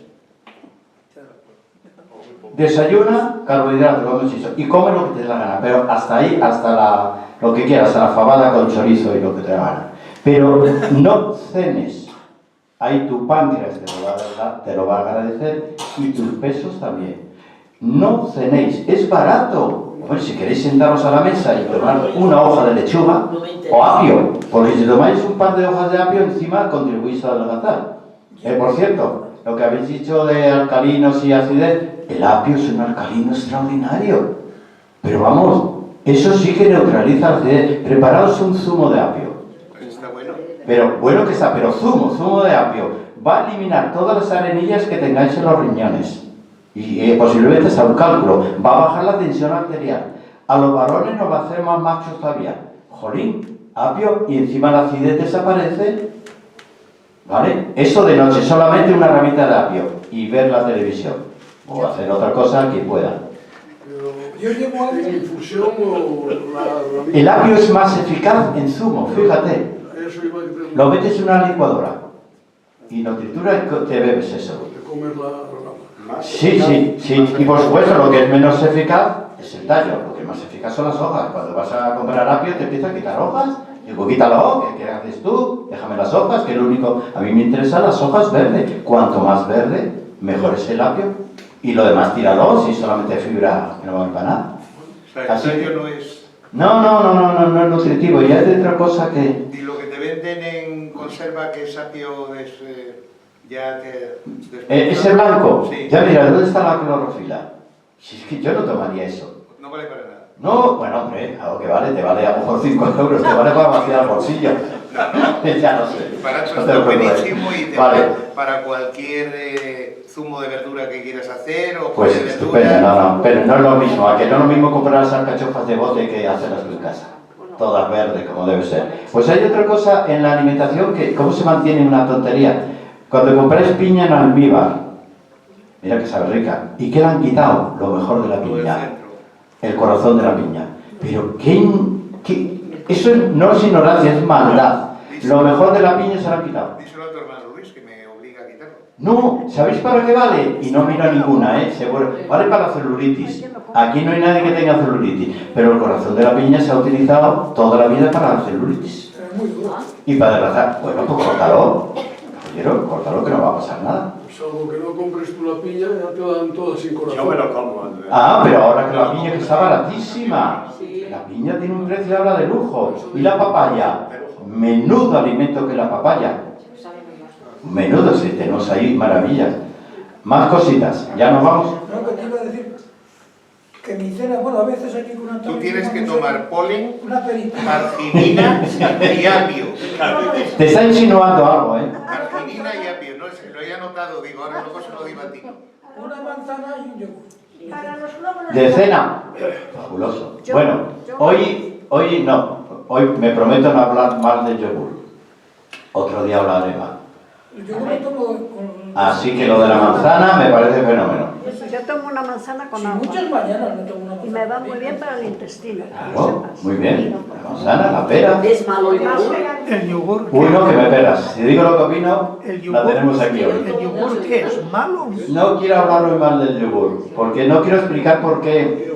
Desayuna, carbohidratos, lo hemos dicho, y come lo que te dé la gana, pero hasta ahí, hasta lo que quieras, hasta la fabada con chorizo y lo que te dé la gana. Pero no cenes. Ahí tu páncreas te lo va a agradecer y tus pesos también. No cenéis, es barato. Bueno, si queréis sentaros a la mesa y tomar una hoja de lechuga o apio, porque si tomáis un par de hojas de apio encima contribuís a adelgazar. Por cierto, lo que habéis dicho de alcalinos y acidez, el apio es un alcalino extraordinario. Pero vamos, eso sí que neutraliza la acidez. Preparaos un zumo de apio. Está bueno. Pero bueno que está, pero zumo de apio. Va a eliminar todas las arenillas que tengáis en los riñones. Y posiblemente hasta un cálculo. Va a bajar la tensión arterial. A los varones nos va a hacer más machos todavía. Jolín, apio y encima la acidez desaparece. ¿Vale? Eso de noche, solamente una ramita de apio y ver la televisión. O hacer otra cosa que pueda. Yo llevo algo. ¿Infusión o la El apio es más eficaz en zumo, fíjate. Eso iba a decir. Lo metes en una licuadora y lo trituras y te bebes eso. De comer la rama. Sí. Y por supuesto, lo que es menos eficaz es el tallo. Lo que es más eficaz son las hojas. Cuando vas a comprar apio te empiezas a quitar hojas. Digo, quítalo, ¿qué haces tú? Déjame las hojas, que es lo único. A mí me interesan las hojas verdes. Cuanto más verde, mejor es el apio. Y lo demás tíralo, si solamente fibra, que no vale para nada. O sea, el Así tallo que- no es... No es nutritivo, ya es de otra cosa que... Y lo que te venden en conserva que es apio ya te... ese blanco, Sí. ya mira, ¿dónde está la clorofila? Si es que yo no tomaría eso. No vale para nada. No, bueno, hombre, a lo que vale, te vale a lo mejor 5 euros, te vale para vaciar el bolsillo. Ya no sé. Para eso No te está lo preocupes. buenísimo y te Vale. vale para cualquier zumo de verdura que quieras hacer o Pues de estupendo, verdura. pero no es lo mismo, a que no es lo mismo comprar las alcachofas de bote que hacerlas tú en casa. Todas verdes, como debe ser. Pues hay otra cosa en la alimentación que, ¿cómo se mantiene una tontería? Cuando compráis piña en almíbar, mira que sabe rica, ¿y qué le han quitado? Lo mejor de la piña, el corazón de la piña. Pero eso no es ignorancia, es maldad. Lo mejor de la piña se lo han quitado. Díselo a tu hermano Luis que me obliga a quitarlo. No, ¿sabéis para qué vale? Y no mira ninguna, seguro. Vale para la celulitis. Aquí no hay nadie que tenga celulitis, pero el corazón de la piña se ha utilizado toda la vida para la celulitis. Y para adelgazar. Bueno, pues córtalo. Oye, córtalo que no va a pasar nada. Salvo que no compres tú la piña, ya te dan todas sin corazón. Yo me lo como. Ah, pero ahora que la piña que está baratísima. La piña tiene un precio ahora de lujo. Y la papaya. Menudo alimento que la papaya. Menudo, si tenemos ahí maravillas. Más cositas. ¿Ya nos vamos? No, que te iba a decir que mi cena, bueno, a veces aquí con Antonio... Tú tienes que tomar polen, un aperitivo. arginina y apio. Te está insinuando algo, ¿eh? Arginina y apio, no sé, lo he anotado, digo, ahora luego se lo digo a ti. Una manzana y un yogur. Para los glóbulos De cena. Fabuloso. Bueno, hoy no. Hoy me prometo no hablar más de yogur. Otro día hablaré más. El yogur lo tomo con... Así que lo de la manzana me parece fenómeno. Yo tomo una manzana con Sí, agua. muchas mañanas me tomo una manzana. Y me va muy bien para el intestino. Oh, muy bien. La manzana, la pera. ¿Es malo el yogur? El yogur. Uy, no, que me pegas. Si digo lo que opino, El la yogur, tenemos aquí hoy. ¿El yogur qué es? ¿Malo? No quiero hablar hoy mal del yogur, porque no quiero explicar por qué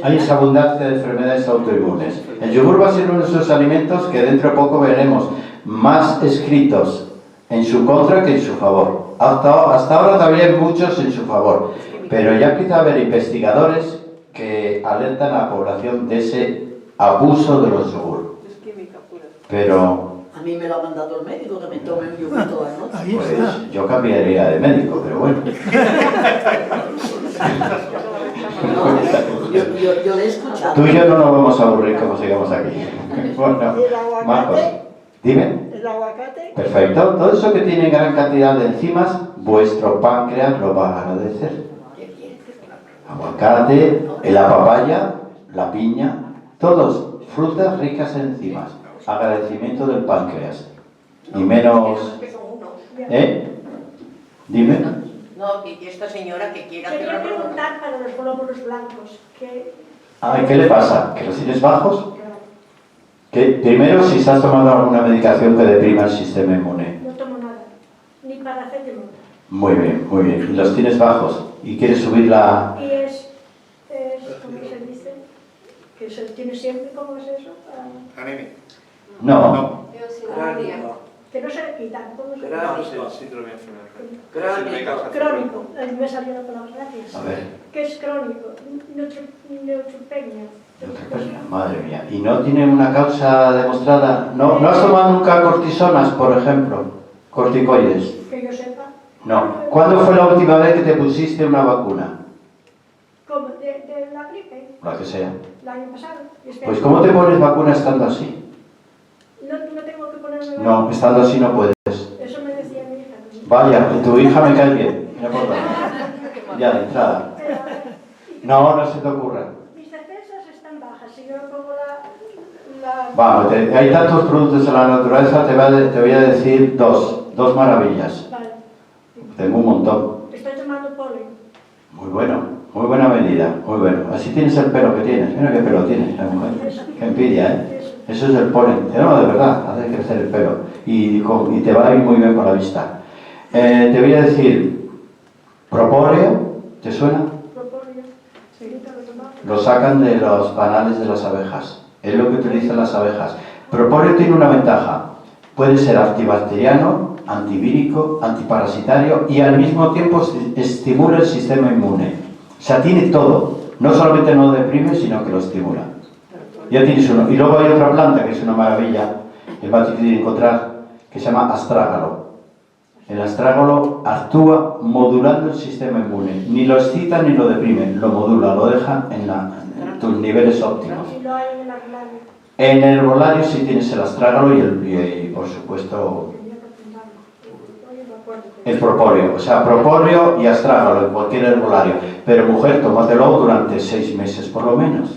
hay esa abundancia de enfermedades autoinmunes. El yogur va a ser uno de esos alimentos que dentro de poco veremos más escritos en su contra que en su favor. Hasta ahora todavía hay muchos en su favor, pero ya empieza a haber investigadores que alertan a la población de ese abuso de los yogur. Pero A mí me lo ha mandado el médico que me tome un yogur toda la noche. Ahí está. pues yo cambiaría de médico, pero bueno. Yo le he escuchado. Tú y yo no nos vamos a aburrir como sigamos aquí. Bueno, ¿Y el aguacate? Marcos, dime. ¿El aguacate? Perfecto. Todo eso que tiene gran cantidad de enzimas, vuestro páncreas lo va a agradecer. Aguacate, la papaya, la piña, todos frutas ricas en enzimas. Agradecimiento del páncreas. Y menos... ¿Eh? Dime. No, que esta señora que quiera hacer Quería la pregunta. preguntar para los glóbulos blancos. Ay, ¿qué le pasa? ¿Que los tienes bajos? Que primero, si estás tomando alguna medicación que deprima el sistema inmune. No tomo nada, ni paracetamol. Muy bien, muy bien. ¿Y los tienes bajos? ¿Y quieres subir la...? Y es ¿cómo se dice? Que se tiene siempre, ¿cómo es eso? Anemia. No. Que no se le quita, ¿cómo se Crónico. síndrome Crónico, me salió la palabra, gracias. A ver. ¿Qué es crónico? Neutropenia. Madre mía. ¿Y no tiene una causa demostrada? ¿No has tomado nunca cortisonas, por ejemplo? Corticoides. Que yo sepa. No. ¿Cuándo fue la última vez que te pusiste una vacuna? ¿Cómo? ¿De la gripe? La que sea. El año pasado. Pues ¿cómo te pones vacuna estando así? No tengo que ponerme No, estando así no puedes. Eso me decía mi hija. Vaya, tu hija me cae bien. No importa. Ya, de entrada. No, no se te ocurra. Mis defensas están bajas. Si yo pongo la... Vamos, hay tantos productos en la naturaleza, te voy a decir dos maravillas. Vale. Tengo un montón. Estoy tomando polen. Muy bueno, muy buena medida, muy bueno. Así tienes el pelo que tienes. Mira qué pelo tienes, la mujer. Qué envidia, ¿eh? Eso es el polen. No, de verdad, hace crecer el pelo. Y te va a ir muy bien con la vista. Te voy a decir, propóleo, ¿te suena? Propóleo. Sí, te lo tomo. Lo sacan de los panales de las abejas. Es lo que utilizan las abejas. Propóleo tiene una ventaja. Puede ser antibacteriano antivírico, antiparasitario y al mismo tiempo estimula el sistema inmune. O sea, tiene todo. No solamente no lo deprime, sino que lo estimula. Ya tienes uno. Y luego hay otra planta que es una maravilla, es más difícil de encontrar, que se llama astrágalo. El astrágalo actúa modulando el sistema inmune. Ni lo excita ni lo deprime, lo modula, lo deja en tus niveles óptimos. ¿Y lo hay en el herbolario? En el herbolario sí tienes el astrágalo y por supuesto el propóleo. O sea, propóleo y astrágalo en cualquier herbolario. Pero mujer, tómatelo durante 6 meses por lo menos.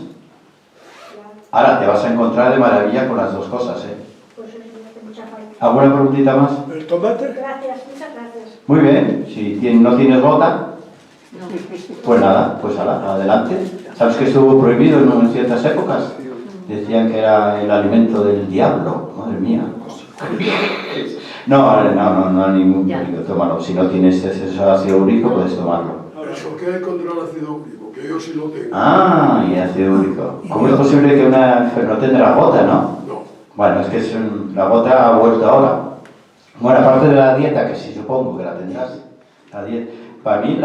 Ahora te vas a encontrar de maravilla con las dos cosas, ¿eh? Pues eso me hace mucha falta. ¿Alguna preguntita más? ¿El tomate? Gracias, muchas gracias. Muy bien, si no tienes gota, pues nada, pues adelante. ¿Sabes que estuvo prohibido en ciertas épocas? Decían que era el alimento del diablo, madre mía. No, ningún peligro, tómalo. Si no tienes exceso de ácido úrico, puedes tomarlo. ¿Eso qué hay contra el ácido úrico? Que yo sí lo tengo. Ah, y ácido úrico. ¿Cómo es posible que una enferma no tendrá gota, no? No. Bueno, es que la gota ha vuelto ahora. Bueno, aparte de la dieta, que sí supongo que la tendrás, la dieta. Para mí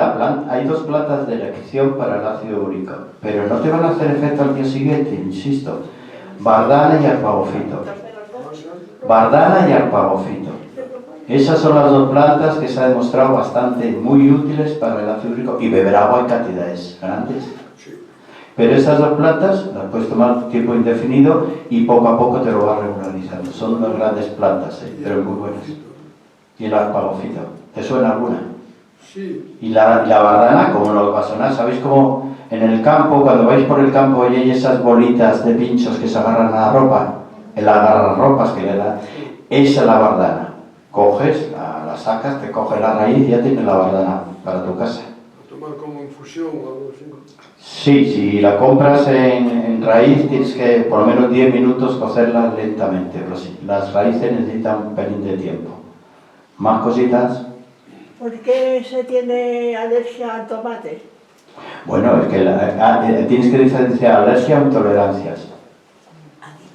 hay 2 plantas de elección para el ácido úrico, pero no te van a hacer efecto al día siguiente, insisto. Bardana y arpagofito. Bardana y arpagofito. Esas son las 2 plantas que se ha demostrado bastante muy útiles para el ácido úrico y beber agua en cantidades grandes. Pero esas 2 plantas las puedes tomar tiempo indefinido y poco a poco te lo vas regularizando. Son 2 grandes plantas, pero muy buenas. Y el arpagofito. ¿Te suena alguna? Sí. Y la bardana, como no va a sonar, ¿sabéis cómo en el campo, cuando vais por el campo y hay esas bolitas de pinchos que se agarran a la ropa? El agarrarropas que le da. Esa es la bardana. Coges, la sacas, te coges la raíz y ya tienes la bardana para tu casa. ¿A tomar como infusión o algo así? Sí, si la compras en raíz tienes que por lo menos 10 minutos cocerla lentamente. Pero sí, las raíces necesitan un pelín de tiempo. ¿Más cositas? ¿Por qué se tiene alergia al tomate? Bueno, es que tienes que diferenciar alergia o intolerancias.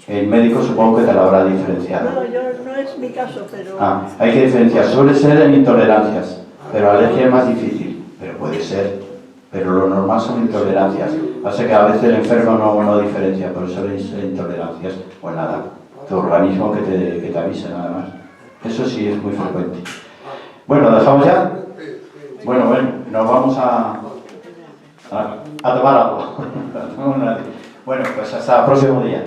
El médico supongo que te lo habrá diferenciado. No, no es mi caso, pero... Hay que diferenciar. Suele ser en intolerancias, pero alergia es más difícil. Pero puede ser. Pero lo normal son intolerancias. Pasa que a veces el enfermo no diferencia, por eso es intolerancias. Pues nada, tu organismo que te avise nada más. Eso sí es muy frecuente. Bueno, ¿dejamos ya? Bueno, nos vamos a tomar algo. Bueno, pues hasta el próximo día.